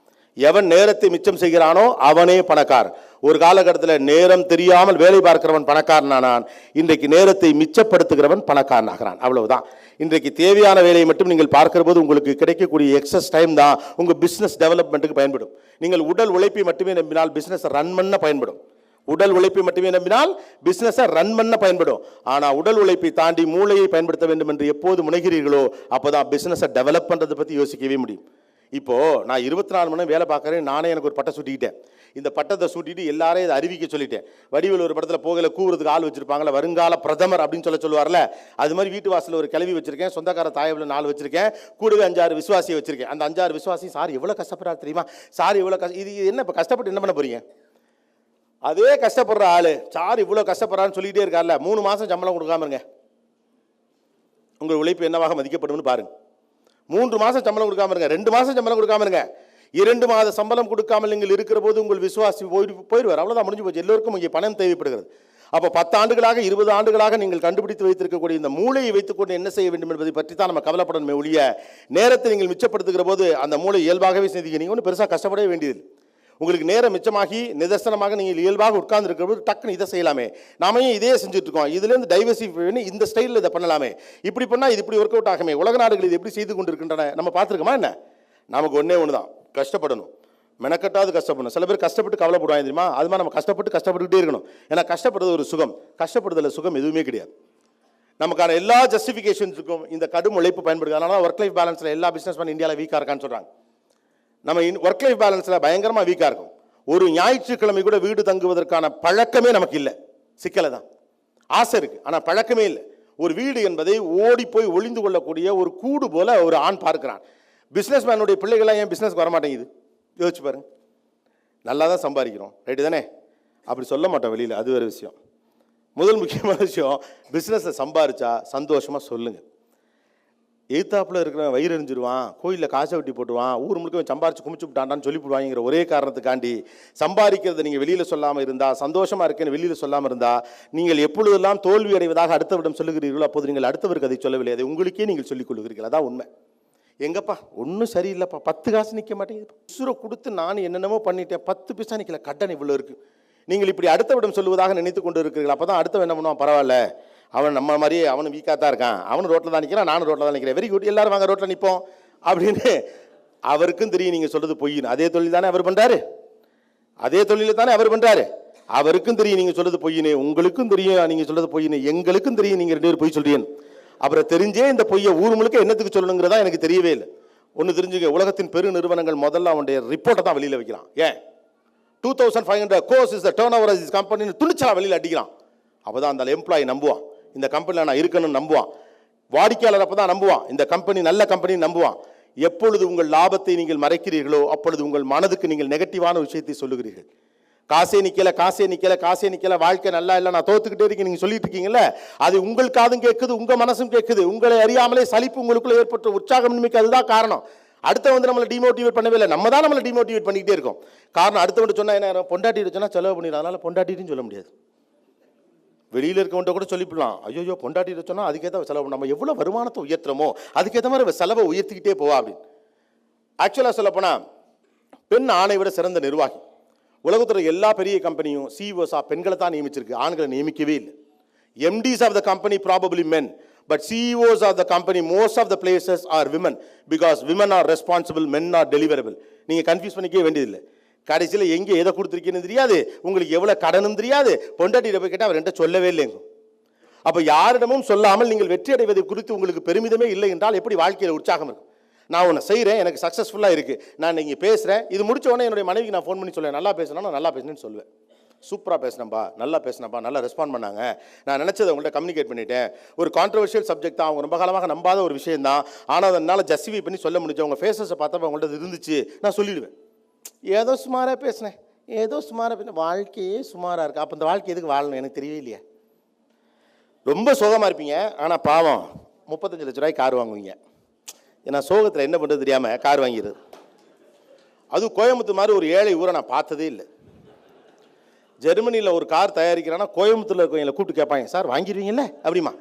எவன் நேரத்தை மிச்சம் செய்கிறானோ அவனே பணக்காரன். ஒரு காலகட்டத்தில் நேரம் தெரியாமல் வேலை பார்க்கிறவன் பணக்காரனானான், இன்றைக்கு நேரத்தை மிச்சப்படுத்துகிறவன் பணக்காரன் ஆகிறான். அவ்வளவுதான். இன்றைக்கு தேவையான வேலையை மட்டும் நீங்கள் பார்க்கிற போது உங்களுக்கு கிடைக்கக்கூடிய எக்ஸஸ் டைம் தான் உங்கள் பிஸ்னஸ் டெவலப்மெண்ட்டுக்கு பயன்படும். நீங்கள் உடல் உழைப்பை மட்டுமே நம்பினால் பிஸ்னஸ் ரன் பண்ண பயன்படும். உடல் உழைப்பை மட்டுமே நம்பினால் பிஸ்னஸை ரன் பண்ண பயன்படும். ஆனால் உடல் உழைப்பை தாண்டி மூளையை பயன்படுத்த வேண்டும் என்று எப்போது முனைகிறீர்களோ அப்போதான் பிஸ்னஸை டெவலப் பண்ணுறதை பற்றி யோசிக்கவே முடியும். இப்போது நான் 24 மணி நேரம் வேலை பார்க்குறேன். நானே எனக்கு ஒரு பட்டம் சூட்டிக்கிட்டேன். இந்த பட்டத்தை சூட்டிட்டு எல்லாரையும் இதை அறிவிக்க சொல்லிட்டேன். வடிவில் ஒரு படத்தில் போகல கூவுறதுக்கு ஆள் வச்சிருப்பாங்களே, வருங்கால பிரதமர் அப்படின்னு சொல்லுவார்ல, அது மாதிரி வீட்டு வாசலில் ஒரு கிளவி வச்சிருக்கேன், சொந்தக்கார தாயவில் 4 வச்சிருக்கேன், கூடவே 5-6 விசுவாசியை வச்சிருக்கேன். அந்த 5-6 விசுவாசி சார் எவ்வளோ கஷ்டப்படுறாரு தெரியுமா, சார் இவ்வளோ இது என்ன இப்போ கஷ்டப்பட்டு என்ன பண்ண போறீங்க? அதே கஷ்டப்படுற ஆளு சார் இவ்வளோ கஷ்டப்படுறான்னு சொல்லிகிட்டே இருக்கார்ல, 3 மாதம் சம்பளம் கொடுக்காம இருங்க, உங்கள் உழைப்பு என்னவாக மதிக்கப்படும்னு பாருங்க. 3 மாதம் சம்பளம் கொடுக்காம இருங்க, 2 மாதம் சம்பளம் கொடுக்காம இருங்க. 2 மாத சம்பளம் கொடுக்காமல் நீங்கள் இருக்கிற போது உங்கள் விசுவாசி போயிடுவார். அவ்வளோதான், முடிஞ்சு போச்சு. எல்லோருக்கும் இங்கே பணம் தேவைப்படுகிறது. அப்போ 10 ஆண்டுகளாக 20 ஆண்டுகளாக நீங்கள் கண்டுபிடித்து வைத்திருக்கக்கூடிய இந்த மூளையை வைத்துக்கொண்டு என்ன செய்ய வேண்டும் என்பதை பற்றி தான் நம்ம கவலைப்படணுமே ஒழிய, நேரத்தை நீங்கள் மிச்சப்படுத்துகிற போது அந்த மூளை இயல்பாகவே சிந்திக்க நீங்கள் ஒன்றும் பெருசாக கஷ்டப்படவே வேண்டியதில்லை. உங்களுக்கு நேரம் மிச்சமாகி நிதர்சனமாக நீங்கள் இயல்பாக உட்கார்ந்து இருக்கிற போது டக்குன்னு இதை செய்யலாமே, நாம இதே செஞ்சுட்டு இருக்கோம், இதுலேருந்து டைவர்சிஃபை பண்ணி இந்த ஸ்டைலில் இதை பண்ணலாமே, இப்படி பண்ணால் இது இப்படி ஒர்க் அவுட் ஆகுமே, உலக நாடுகள் இது எப்படி செய்து கொண்டு இருக்கின்றன நம்ம பார்த்துருக்கோமா என்ன? நமக்கு ஒன்றே ஒன்று தான், கஷ்டப்படணும், மெனக்கட்டாவது கஷ்டப்படணும். சில பேர் கஷ்டப்பட்டு கவலைப்படுவாங்க தெரியுமா? அது மாதிரி நம்ம கஷ்டப்பட்டுக்கிட்டே இருக்கணும். ஏன்னா கஷ்டப்படுறது ஒரு சுகம், கஷ்டப்படுறதுல சுகம் எதுவுமே கிடையாது. நமக்கான எல்லா ஜஸ்டிஃபிகேஷன்ஸுக்கும் இந்த கடும் உழைப்பு பயன்படுது. அதனால ஒர்க் லைஃப் பேலன்ஸில் எல்லா பிஸ்னஸ் பண்ண இந்தியாவில் வீக்காக இருக்கான்னு சொல்கிறாங்க. நம்ம ஒர்க் லைஃப் பேலன்ஸில் பயங்கரமாக வீக்காக இருக்கும். ஒரு ஞாயிற்றுக்கிழமை கூட வீடு தங்குவதற்கான பழக்கமே நமக்கு இல்லை. சிக்கலை தான், ஆசை இருக்குது ஆனால் பழக்கமே இல்லை. ஒரு வீடு என்பதை ஓடி போய் ஒளிந்து கொள்ளக்கூடிய ஒரு கூடு போல ஒரு ஆண் பார்க்கிறான். பிஸ்னஸ் மேனுடைய பிள்ளைகள்லாம் ஏன் பிஸ்னஸ்க்கு வர மாட்டேங்குது? யோசிச்சு பாருங்க. நல்லா தான் சம்பாதிக்கிறோம், ரைட்டு தானே? அப்படி சொல்ல மாட்டோம் வெளியில், அது வேறு விஷயம். முதல் முக்கியமான விஷயம், பிஸ்னஸை சம்பாதிச்சா சந்தோஷமாக சொல்லுங்கள். எய்த்தாப்பில் இருக்கிற வயிறு எரிஞ்சிருவான், கோயிலில் காசை வெட்டி போட்டுவான், ஊர் முழுக்க சம்பாரிச்சு குமிச்சு விட்டாண்டான்னு சொல்லி போடுவாங்கிற ஒரே காரணத்துக்காண்டி சம்பாதிக்கிறத நீங்கள் வெளியில் சொல்லாமல் இருந்தால், சந்தோஷமாக இருக்கேன்னு வெளியில் சொல்லாமல் இருந்தால், நீங்கள் எப்பொழுதெல்லாம் தோல்வி அடைவதாக அடுத்தவரிடம் சொல்லுகிறீர்களோ அப்போது நீங்கள் அடுத்தவருக்கு அதை சொல்லவில்லை, அதை உங்களுக்கே நீங்கள் சொல்லிக் கொள்ளுகிறீர்கள். அதான் உண்மை. எங்கப்பா ஒன்றும் சரியில்லைப்பா, 10 காசு நிற்க மாட்டேங்குது, உசுரை கொடுத்து நான் என்னென்னமோ பண்ணிட்டேன், 10 பைசா நிற்கல, கடன் இவ்வளோ இருக்குது. நீங்கள் இப்படி அடுத்தவிடம் சொல்லுவதாக நினைத்து கொண்டு இருக்கிறீர்கள். அப்போ தான் அடுத்தவன் என்ன பண்ணுவான், பரவாயில்ல அவன் நம்ம மாதிரியே அவனும் வீக்காக தான் இருக்கான், அவனும் ரோட்டில் தான் நிற்கிறான், நானும் ரோட்டில் தான் நிற்கிறேன், வெரி குட், எல்லாரும் வாங்க ரோட்டில் நிற்போம் அப்படின்னு அவருக்கும் தெரியும் நீங்கள் சொல்கிறது பொய்ன்னு. அதே தொழில் தானே அவர் பண்ணுறாரு, அதே தொழில் தானே அவர் பண்ணுறாரு. அவருக்கும் தெரியும் நீங்கள் சொல்கிறது பொய்ன்னு, உங்களுக்கும் தெரியும் நீங்கள் சொல்கிறது பொய்ன்னு, எங்களுக்கும் தெரியும் நீங்கள் 2 பேர் பொய் சொல்றீங்க. அப்புறம் தெரிஞ்சே இந்த பொய்யை ஊர் முழுக்க என்னத்துக்கு சொல்லணுங்கிறதா எனக்கு தெரியவே இல்லை. ஒன்று தெரிஞ்சுக்க, உலகத்தின் பெரு நிறுவனங்கள் முதல்ல அவனுடைய ரிப்போர்ட்டை தான் வெளியில் வைக்கிறான். ஏன் 2500 crores is the turnover is கம்பெனின்னு துணிச்சலாக வெளியில் அடிக்கிறான். அப்போ தான் அந்த எம்ப்ளாயி நம்புவான், இந்த கம்பெனியில் நான் இருக்கணும்னு நம்புவான். வாடிக்கையாளர் அப்போ தான் நம்புவான், இந்த கம்பெனி நல்ல கம்பெனின்னு நம்புவான். எப்பொழுது உங்கள் லாபத்தை நீங்கள் மறைக்கிறீர்களோ அப்பொழுது உங்கள் மனதுக்கு நீங்கள் நெகட்டிவான விஷயத்தை சொல்லுகிறீர்கள். காசே நிற்கல, காசே நிற்கல, காசே நிற்கல, வாழ்க்கை நல்லா இல்லை, நான் தோத்துக்கிட்டே இருக்கேன் நீங்கள் சொல்லிட்டு இருக்கீங்கல்ல, அது உங்கள் காதும் கேட்குது, உங்கள் மனசும் கேட்குது. உங்களை அறியாமலே சலிப்பு உங்களுக்குள்ள ஏற்பட்ட உற்சாகம் நிமிக்க அதுதான் காரணம். அடுத்த நம்மளை டிமோட்டிவேட் பண்ணவே இல்லை, நம்ம தான் நம்மளை டிமோட்டிவேட் பண்ணிக்கிட்டே இருக்கோம். காரணம் அடுத்தவன்ட்டு சொன்னால் என்ன, பொண்டாட்டிட்டு சொன்னால் செலவு பண்ணிடும், அதனால் பொண்டாட்டின்னு சொல்ல முடியாது. வெளியில் இருக்கவன்ட்ட கூட சொல்லிவிடலாம், ஐயோ பொண்டாட்டிட்டு சொன்னால் அதுக்கேற்ற செலவு, நம்ம எவ்வளோ வருமானத்தை உயர்த்துறோமோ அதுக்கேற்ற மாதிரி செலவை உயர்த்திக்கிட்டே போவா அப்படின்னு. ஆக்சுவலாக சொல்லப்போனால் பெண் ஆணை விட சிறந்த நிர்வாகி. உலகத்தில் எல்லா பெரிய கம்பெனியும் சிஇஓஸாக பெண்களை தான் நியமிச்சிருக்கு, ஆண்களை நியமிக்கவே இல்லை. MDs of the company probably men, but CEOs of the company most of the places are women because women are responsible, men are deliverable. நீங்கள் கன்ஃபியூஸ் பண்ணிக்கவே வேண்டியதில்லை. கடைசியில் எங்கே எதை கொடுத்துருக்கீங்கன்னு தெரியாது, உங்களுக்கு எவ்வளோ கடனும் தெரியாது, பொண்டாட்டியிட போய் கேட்டால் அவர் என்கிட்ட சொல்லவே இல்லைங்க. அப்போ யாரிடமும் சொல்லாமல் நீங்கள் வெற்றி அடைவதை குறித்து உங்களுக்கு பெருமிதமே இல்லை என்றால் எப்படி வாழ்க்கையில் உற்சாகம் இருக்கும்? நான் ஒன்று செய்கிறேன், எனக்கு சக்ஸஸ்ஃபுல்லாக இருக்குது, நான் நீங்கள் பேசுகிறேன், இது முடிச்ச உடனே என்னுடைய மனைவிக்கு நான் ஃபோன் பண்ணி சொல்லுவேன், நல்லா பேசுனா நான் நல்லா பேசுனேன்னு சொல்லுவேன். சூப்பராக பேசினப்பா, நல்லா பேசினப்பா, நல்லா ரெஸ்பாண்ட் பண்ணாங்க, நான் நினச்சதை உங்கள்கிட்ட கம்யூனிகேட் பண்ணிட்டேன். ஒரு கான்ட்ரவர்ஷியல் சப்ஜெக்ட் தான், அவங்க ரொம்ப காலமாக நம்பாத ஒரு விஷயம் தான், ஆனால் அதனால் ஜஸ்டிஃபை பண்ணி சொல்ல முடிஞ்சு, உங்கள் ஃபேஸஸை பார்த்தப்ப உங்கள்கிட்ட இருந்துச்சு, நான் சொல்லிவிடுவேன். ஏதோ சுமாராக பேசினேன், ஏதோ சுமாராக பேசினேன், வாழ்க்கையே சுமாராக இருக்குது. அப்போ இந்த வாழ்க்கை எதுக்கு வாழணும் எனக்கு தெரியவே இல்லையா? ரொம்ப சோகமாக இருப்பீங்க, ஆனால் பாவம் 35 லட்ச ரூபாய்க்கு கார் வாங்குவீங்க. ஏன்னா சோகத்தில் என்ன பண்ணுறது தெரியாமல் கார் வாங்கிடுது. அதுவும் கோயம்புத்தூர் மாதிரி ஒரு ஏழை ஊரை நான் பார்த்ததே இல்லை. ஜெர்மனியில் ஒரு கார் தயாரிக்கிறான்னா கோயம்புத்தூரில் இருக்கவங்களை கூப்பிட்டு கேட்பாங்க, சார் வாங்கிடுவீங்கல்ல அப்படிமா?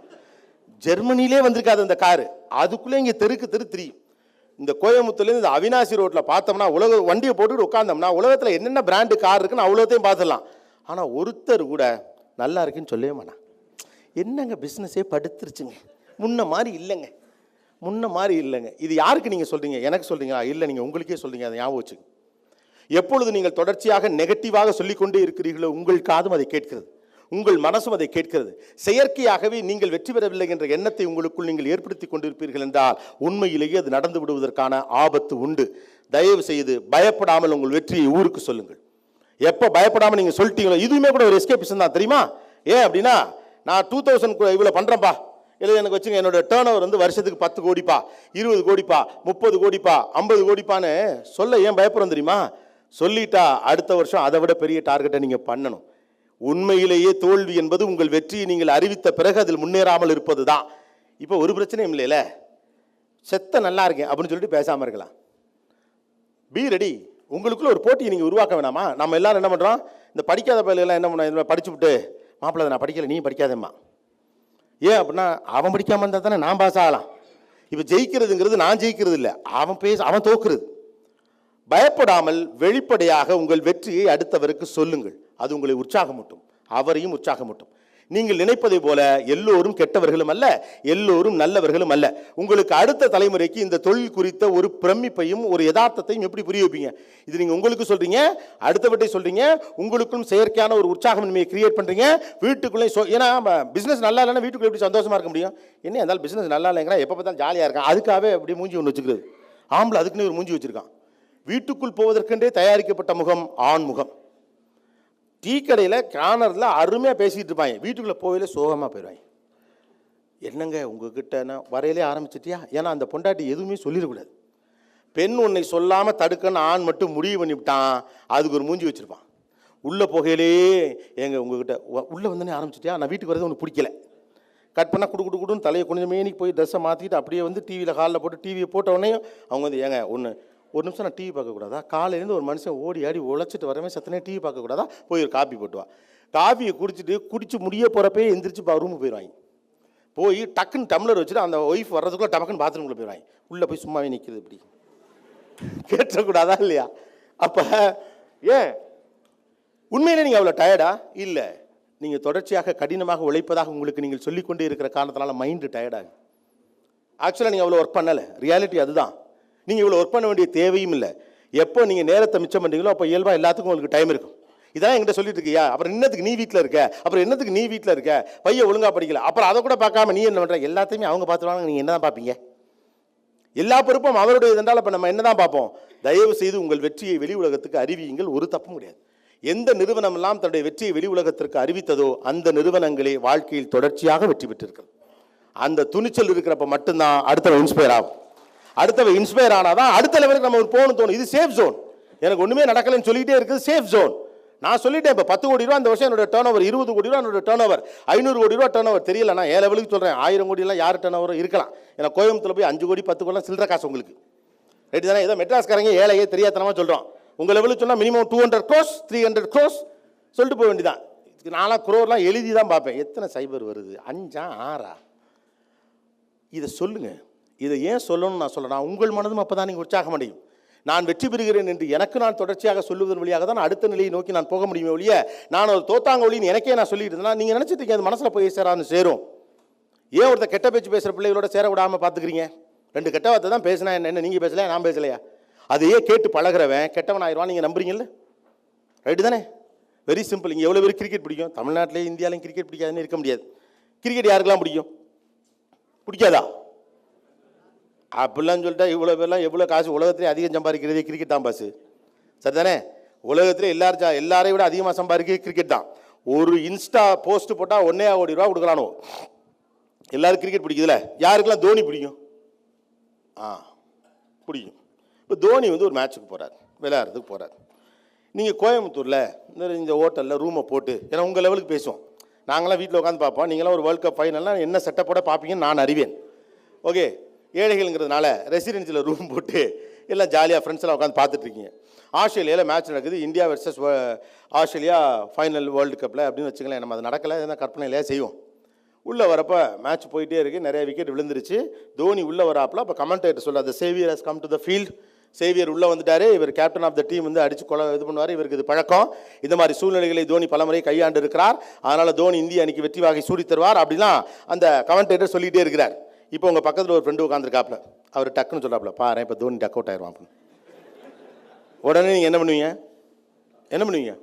ஜெர்மனிலே வந்திருக்காது அந்த காரு, அதுக்குள்ளே இங்கே தெருக்கு தெரியும். இந்த கோயம்புத்தூர்லேருந்து இந்த அவினாசி ரோட்டில் பார்த்தோம்னா உலக வண்டியை போட்டுக்கிட்டு உட்காந்தோம்னா உலகத்தில் என்னென்ன பிராண்டு கார் இருக்குன்னு அவ்வளோத்தையும் பார்த்துடலாம். ஆனால் ஒருத்தர் கூட நல்லா இருக்குன்னு சொல்லவே மாட்டான். என்னங்க பிஸ்னஸே படுத்துருச்சுங்க, முன்ன மாதிரி இல்லைங்க, முன்ன மாதிரி இல்லைங்க. இது யாருக்கு நீங்கள் சொல்கிறீங்க? எனக்கு சொல்கிறீங்களா? இல்லை, நீங்கள் உங்களுக்கே சொல்கிறீங்க. அதை ஞாபகம் வச்சுங்க. எப்பொழுது நீங்கள் தொடர்ச்சியாக நெகட்டிவாக சொல்லிக்கொண்டே இருக்கிறீர்களோ உங்கள் காதும் அதை கேட்கிறது, உங்கள் மனசும் அதை கேட்கிறது. செயற்கையாகவே நீங்கள் வெற்றி பெறவில்லை என்ற எண்ணத்தை உங்களுக்குள் நீங்கள் ஏற்படுத்தி கொண்டிருப்பீர்கள் என்றால் உண்மையிலேயே அது நடந்து விடுவதற்கான ஆபத்து உண்டு. தயவு செய்து பயப்படாமல் உங்கள் வெற்றியை ஊருக்கு சொல்லுங்கள். எப்போ பயப்படாமல் நீங்கள் சொல்லிட்டீங்களோ இதுவுமே கூட ஒரு எஸ்கேபிசம் தான், தெரியுமா? ஏன் அப்படின்னா, நான் 2000 இவ்வளோ பண்ணுறேன்ப்பா, இல்லை எனக்கு வச்சுங்க, என்னோட டேர்ன் ஓவர் வந்து வருஷத்துக்கு 10 கோடிப்பா, 20 கோடிப்பா, 30 கோடிப்பா, 50 கோடிப்பான்னு சொல்ல ஏன் பயப்படுறோம் தெரியுமா? சொல்லிட்டா அடுத்த வருஷம் அதை விட பெரிய டார்கெட்டை நீங்கள் பண்ணணும். உண்மையிலேயே தோல்வி என்பது உங்கள் வெற்றியை நீங்கள் அறிவித்த பிறகு அதில் முன்னேறாமல் இருப்பது தான். இப்போ ஒரு பிரச்சனையும் இல்லைல்ல, செத்த நல்லா இருக்கேன் அப்படின்னு சொல்லிட்டு பேசாமல் இருக்கலாம். Be ready. உங்களுக்குள்ள ஒரு போட்டியை நீங்கள் உருவாக்க வேணாமா? நம்ம எல்லாரும் என்ன பண்ணுறோம், இந்த படிக்காத பயிலெல்லாம் என்ன பண்ணோம், இதில் படிச்சு விட்டு மாப்பிள்ளை நான் படிக்கலை, நீ படிக்காதேம்மா. ஏன் அப்படின்னா அவன் படிக்காமல் இருந்தால் தானே நான் பாஸ் ஆகலாம். இப்போ ஜெயிக்கிறதுங்கிறது நான் ஜெயிக்கிறது இல்லை, அவன் தோக்குறது. பயப்படாமல் வெளிப்படையாக உங்கள் வெற்றியை அடுத்தவருக்கு சொல்லுங்கள். அது உங்களை உற்சாகமூட்டும், அவரையும் உற்சாகமூட்டும். நீங்கள் நினைப்பதை போல எல்லோரும் கெட்டவர்களும் அல்ல, எல்லோரும் நல்லவர்களும் அல்ல. உங்களுக்கு அடுத்த தலைமுறைக்கு இந்த தொழில் குறித்த ஒரு பிரமிப்பையும் ஒரு யதார்த்தத்தையும் எப்படி புரிய வைப்பீங்க? இது நீங்கள் உங்களுக்கு சொல்றீங்க, அடுத்தவற்றை சொல்றீங்க, உங்களுக்கும் செயற்கையான ஒரு உற்சாகமின்மையை கிரியேட் பண்றீங்க வீட்டுக்குள்ளே. ஏன்னா பிசினஸ் நல்லா இல்லைன்னா வீட்டுக்குள்ளே எப்படி சந்தோஷமா இருக்க முடியும்? என்ன இருந்தாலும் பிசினஸ் நல்லா இல்லைங்கிறா, எப்போ பார்த்தாலும் ஜாலியாக இருக்கான், அதுக்காகவே அப்படி மூஞ்சி ஒன்று வச்சுக்கிறது. ஆம்பளை அதுக்குன்னு ஒரு மூஞ்சி வச்சிருக்கான். வீட்டுக்குள் போவதற்கென்றே தயாரிக்கப்பட்ட முகம் ஆண் முகம். டீ கடையில் கார்னரில் அருமையாக பேசிக்கிட்டு இருப்பாங்க, வீட்டுக்குள்ளே போகல சோகமாக போயிடுவாங்க. என்னங்க உங்ககிட்ட வரையிலே ஆரம்பிச்சிட்டியா? ஏன்னா அந்த பொண்டாட்டி எதுவுமே சொல்லிடக்கூடாது. பெண் உன்னை சொல்லாமல் தடுக்கன்னு ஆண் மட்டும் முடிவு பண்ணிவிட்டான், அதுக்கு ஒரு மூஞ்சி வச்சுருப்பான். உள்ளே போகையிலே எங்க உங்ககிட்ட உள்ளே வந்தோடனே ஆரம்பிச்சிட்டியா, நான் வீட்டுக்கு வரது உனக்கு பிடிக்கல, கட் பண்ணால் குடுன்னு தலையை கொஞ்சம் மேனிக்கு போய் ட்ரெஸ்ஸை மாற்றிட்டு அப்படியே வந்து டிவியில் ஹாலில் போட்டு டிவியை போட்ட உடனே அவங்க வந்து ஏங்க ஒரு நிமிஷம் நான் டிவி பார்க்கக்கூடாதா? காலையிலேருந்து ஒரு மனுஷன் ஓடி ஆடி உழைச்சிட்டு வரவே சத்தனே டிவி பார்க்கக்கூடாதா? போய் ஒரு காப்பி போட்டுவா. காப்பியை குடிச்சு முடிய போகிறப்பே எந்திரிச்சு ரூமுக்கு போயிடுவாங்க. போய் டக்குன்னு டம்ளர் வச்சுட்டு அந்த ஒய்ஃப் வர்றதுக்குள்ள டமக்குன்னு பாத்ரூம்குள்ளே போயிடுவாங்க. உள்ளே போய் சும்மாவே நிற்கிறது இப்படி கேட்டக்கூடாதா இல்லையா? அப்போ ஏன் உண்மையிலே நீங்கள் அவ்வளோ டயர்டா? இல்லை, நீங்கள் தொடர்ச்சியாக கடினமாக உழைப்பதாக உங்களுக்கு நீங்கள் சொல்லிக்கொண்டே இருக்கிற காரணத்தினால மைண்டு டயர்டாகும். ஆக்சுவலாக நீங்கள் அவ்வளோ ஒர்க் பண்ணலை, ரியாலிட்டி அதுதான். நீங்கள் இவ்வளோ ஒர்க் பண்ண வேண்டிய தேவையும் இல்லை. எப்போ நீங்கள் நேரத்தை மிச்சம் பண்ணுறீங்களோ அப்போ இயல்பாக எல்லாத்துக்கும் உங்களுக்கு டைம் இருக்கும். இதான் என்கிட்ட சொல்லிட்டு இருக்கியா, அப்புறம் என்னத்துக்கு நீ வீட்டில் இருக்க, அப்புறம் என்னத்துக்கு நீ வீட்டில் இருக்க, பையன் ஒழுங்காக படிக்கல, அப்புறம் அதை கூட பார்க்காம நீ என்ன பண்ணுற? எல்லாத்தையுமே அவங்க பார்த்துருவாங்க, நீங்கள் என்ன தான் பார்ப்பீங்க? எல்லா பொறுப்பும் அவருடைய இதென்றால் இப்போ நம்ம என்ன தான் பார்ப்போம்? தயவு செய்து உங்கள் வெற்றியை வெளி உலகத்துக்கு அறிவியுங்கள். ஒரு தப்பும் கிடையாது. எந்த நிறுவனம் எல்லாம் தன்னுடைய வெற்றியை வெளி உலகத்திற்கு அறிவித்ததோ அந்த நிறுவனங்களே வாழ்க்கையில் தொடர்ச்சியாக வெற்றி பெற்றிருக்கிறது. அந்த துணிச்சல் இருக்கிறப்ப மட்டும்தான் அடுத்தவன் இன்ஸ்பயர் ஆகும். அடுத்தவன் இன்ஸ்பயர் ஆனாதான் அடுத்த லெவலுக்கு நம்ம போகணும் தோணும். இது சேஃப் ஜோன். எனக்கு ஒன்றுமே நடக்கலைன்னு சொல்லிகிட்டே இருக்குது, சேஃப் ஜோன். நான் சொல்லிட்டேன், இப்போ 10 கோடி ரூபா இந்த வருஷம் என்னோட டர்ன் ஓவர், 20 கோடி ரூபா என்னோட டர்ன் ஓவர், 500 கோடி ரூபா டர்ன் ஓவர் தெரியல. நான் 7 லெவலுக்கு சொல்கிறேன். 1000 கோடியெல்லாம் யார் டர்ன் ஓவர் இருக்கலாம். ஏன்னா கோயம்புத்தூர் போய் 5 கோடி 10 கோடிலாம் சில்லற காசு உங்களுக்கு ரைட்டு தானே? ஏதோ மெட்ராஸ்காரங்க ஏழையே தெரியாதனமாக சொல்கிறோம். உங்கள் லெவலுக்கு சொன்னால் மினிமம் 200 crores 300 crores சொல்லிட்டு போக வேண்டியதான். நான்லாம் குரோர்லாம் எழுதி தான் பார்ப்பேன். எத்தனை சைபர் வருது, 5ஆ 6ஆ? இதை சொல்லுங்கள். இதை ஏன் சொல்லணும்னு நான் சொல்கிறேன், உங்கள் மனதும் அப்போ தான் நீங்கள் உற்சாகம் அடையும். நான் வெற்றி பெறுகிறேன் என்று எனக்கு நான் தொடர்ச்சியாக சொல்லுவதன் வழியாக தான் அடுத்த நிலையை நோக்கி நான் போக முடியுமே ஒழிய நான் ஒரு தோத்தாங்க ஒளின்னு எனக்கே நான் சொல்லிட்டு இருந்தேன். நீங்கள் நினச்சிட்டு அது மனசில் போய் சேரான்னு சேரும். ஏன் ஒருத்தர் கெட்ட பேச்சு பேசுகிற பிள்ளைகளோட சேர விடாமல் பார்த்துக்கிறீங்க? 2 கெட்ட வார்த்தை தான் பேசினா என்ன, நீங்கள் பேசலையா நான் பேசலையா? அதையே கேட்டு பழகிறவன் கெட்டவன் ஆயிடுவான். நீங்கள் நம்புறீங்கல்ல? ரைட்டு தானே? Very simple. இங்கே எவ்வளோ பேர் கிரிக்கெட் பிடிக்கும்? தமிழ்நாட்டிலே இந்தியாவிலையும் கிரிக்கெட் பிடிக்காதுன்னு இருக்க முடியாது. கிரிக்கெட் யாருக்கெல்லாம் பிடிக்கும்? பிடிக்காதா? அப்படிலாம் சொல்லிட்டா இவ்வளோ பேர்லாம் எவ்வளோ காசு உலகத்திலே அதிகம் சம்பாதிக்கிறதே கிரிக்கெட் தான் பாஸ். சரி தானே? உலகத்திலே எல்லாரையும் விட அதிகமாக சம்பாதிக்கிறது கிரிக்கெட் தான். ஒரு இன்ஸ்டா போஸ்ட் போட்டால் 1.5 கோடி ரூபா கொடுக்கலானோ. எல்லாரும் கிரிக்கெட் பிடிக்குதுல்ல. யாருக்கெல்லாம் தோனி பிடிக்கும்? பிடிக்கும். இப்போ தோனி வந்து ஒரு மேட்ச்சுக்கு போகிறார், விளையாடுறதுக்கு போகிறார். நீங்கள் கோயம்புத்தூரில் இந்த ஹோட்டலில் ரூமை போட்டு, ஏன்னா உங்கள் லெவலுக்கு பேசுவோம், நாங்களாம் வீட்டில் உட்காந்து பார்ப்போம், நீங்களாம் ஒரு வேர்ல்டு கப் ஃபைனல்லாம் என்ன செட்டப்போட பார்ப்பீங்கன்னு நான் அறிவேன். ஓகே, ஏழைகள்ங்கிறதுனால ரெசிடென்சியில் ரூம் போட்டு எல்லாம் ஜாலியாக ஃப்ரெண்ட்ஸ்லாம் உட்காந்து பார்த்துட்ருக்கீங்க. ஆஸ்திரேலியாவில் மேட்ச் நடக்குது, India versus Australia final world கப்பில் அப்படின்னு வச்சுக்கலாம். நம்ம அது நடக்கலை, எதனா கற்பனையிலே செய்வோம். உள்ளே வரப்போ மேட்ச் போயிட்டே இருக்குது, நிறைய விக்கெட் விழுந்துருச்சு. தோனி உள்ளே வராப்பில் அப்போ கமெண்டேட்டர் சொல்ல, த Xavier has come to the field. Xavier உள்ளே வந்துட்டார், இவர் கேப்டன் ஆஃப் த டீம் வந்து அடித்து இது பண்ணுவார், இவருக்கு இது பழக்கம். இந்த மாதிரி சூழ்நிலைகளை தோனி பலமுறை கையாண்டு இருக்கிறார். அதனால் தோனி இந்திய அணிக்கு வெற்றி வாகை சூடி தருவார் அப்படிலாம் அந்த கமெண்டேட்டர் சொல்லிகிட்டே இருக்கிறார். இப்போ உங்கள் பக்கத்தில் ஒரு ஃப்ரெண்டு உட்காந்துருக்காப்புல, அவர் டக்குன்னு சொல்கிறாப்புல, பாரு இப்போ தோனி டக் அவுட் ஆயிடுவான் அப்படின்னு. உடனே நீங்கள் என்ன பண்ணுவீங்க?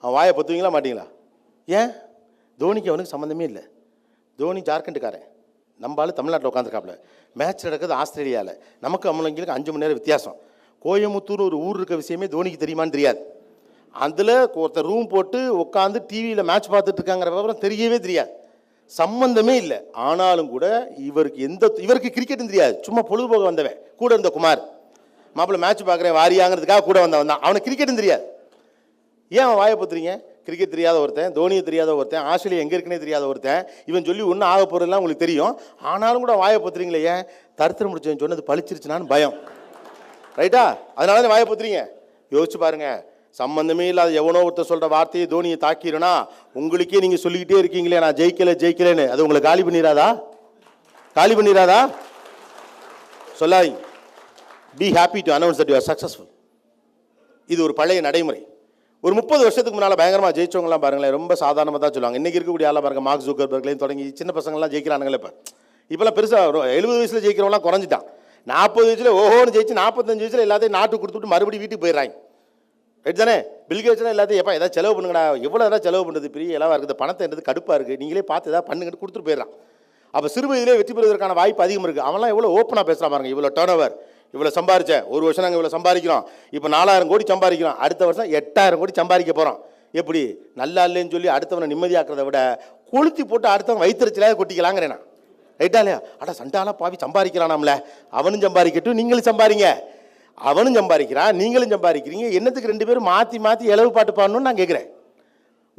அவன் வாயை பொத்துவீங்களா மாட்டீங்களா? ஏன்? தோனிக்கு அவனுக்கு சம்மந்தமே இல்லை. தோனி ஜார்க்கண்டுக்காரன், நம்ம ஆள் தமிழ்நாட்டில் உட்காந்துருக்காப்புல. மேட்ச் நடக்குது ஆஸ்திரேலியாவில், நமக்கு அவங்களுக்கு 5 மணி நேரம் வித்தியாசம். கோயம்புத்தூர் ஒரு ஊர் இருக்க விஷயமே தோனிக்கு தெரியுமான்னு தெரியாது. அதில் ஒருத்தர் ரூம் போட்டு உட்காந்து டிவியில் மேட்ச் பார்த்துட்டு இருக்காங்கிற விவரம் தெரியவே தெரியாது, சம்பந்தமே இல்லை. ஆனாலும் கூட இவருக்கு கிரிக்கெட்டும் தெரியாது, சும்மா பொழுதுபோக வந்தவன். கூட இருந்த குமார் மாப்பிள்ளை மேட்ச் பார்க்குறேன் வாரியாங்கிறதுக்காக கூட வந்தவன் தான், அவனுக்கு கிரிக்கெட்டும் தெரியாது. ஏன் அவன் வாயை பத்துறீங்க? கிரிக்கெட் தெரியாத ஒருத்தன், தோனியை தெரியாத ஒருத்தன், ஆஸ்திரேலியா எங்கே இருக்குன்னே தெரியாத ஒருத்தன், இவன் சொல்லி ஒன்றும் ஆக போகிறதுலாம் உங்களுக்கு தெரியும். ஆனாலும் கூட வாயை பத்துறீங்களே ஏன்? தருத்திரம் முடிச்சவன் சொன்னது பழிச்சிருச்சுனான்னு பயம். ரைட்டா? அதனால வாயை பத்துறீங்க. யோசிச்சு பாருங்க, சம்பந்தமே இல்லாத எவனோ ஒருத்தர் சொல்கிற வார்த்தையை தோனியை தாக்கிடுனா உங்களுக்கே நீங்கள் சொல்லிக்கிட்டே இருக்கீங்களே நான் ஜெயிக்கலேன்னு, அது உங்களை காலி பண்ணிடாதா? சொல்லாதீங்க. Be happy to announce that you are successful. இது ஒரு பழைய நடைமுறை. ஒரு 30 வருஷத்துக்கு முன்னால் பயங்கரமாக ஜெயிச்சவங்கலாம் பாருங்களேன், ரொம்ப சாதாரணமாக தான் சொல்லுவாங்க. இன்றைக்கி இருக்கக்கூடிய ஆளாக பாருங்கள், மார்க் ஜூக்கர்பர்க்லேயும் தொடங்கி சின்ன பசங்கள்லாம் ஜெயிக்கிறானுங்களே. இப்போலாம் பெருசாக 70 வயசில் ஜெயிக்கிறவங்களாம் குறைஞ்சிட்டான். 40 வயசில் ஓஹோன்னு ஜெயிச்சு 45 வயசில் எல்லாத்தையும் நாட்டுக்கு கொடுத்துட்டு மறுபடியும் வீட்டுக்கு போயிடுறாங்க. ரைட் தானே? பில்கேட்ஸ்லாம் எல்லாத்தையும் எப்போ ஏதாவது செலவு பண்ணுங்கடா, எவ்வளோ எதாவது செலவு பண்ணுறது பெரிய எல்லாம் இருக்குது, பணத்தை என்னது கடுப்பாக இருக்குது, நீங்களே பார்த்து ஏதாவது பண்ணுங்கன்னு கொடுத்துட்டு போயிடறான். அப்போ சிறு வயதிலே வெற்றி பெறுவதற்கான வாய்ப்பு அதிகம் இருக்குது. அவன்லாம் எவ்வளோ ஓப்பனாக பேசுகிறான் பாருங்க. இவ்வளோ டர்ன் ஓவர், இவ்வளோ சம்பாரிச்சேன், ஒரு வருஷம் நாங்கள் இவ்வளோ சம்பாதிக்கிறோம், இப்போ 4000 கோடி சம்பாதிக்கிறோம், அடுத்த வருஷம் 8000 கோடி சம்பாதிக்க போகிறோம். எப்படி நல்லா இல்லைன்னு சொல்லி அடுத்தவனை நிம்மதியாக்குறத விட கொளுத்தி போட்டு அடுத்தவன் வயிற்றுச்சிலாக கொட்டிக்கலாங்கிறேன் நான். ரைட்டா இல்லையா? அட சண்டாலாம் பாவி சம்பாதிக்கிறானாம்ல, அவனும் சம்பாதிக்கட்டும் நீங்களும் சம்பாதிங்க. அவனும் சம்பாதிக்கிறான் நீங்களும் சம்பாதிக்கிறீங்க, என்னத்துக்கு 2 பேரும் மாற்றி இளவு பாட்டு பாடணும்னு நான் கேட்குறேன்.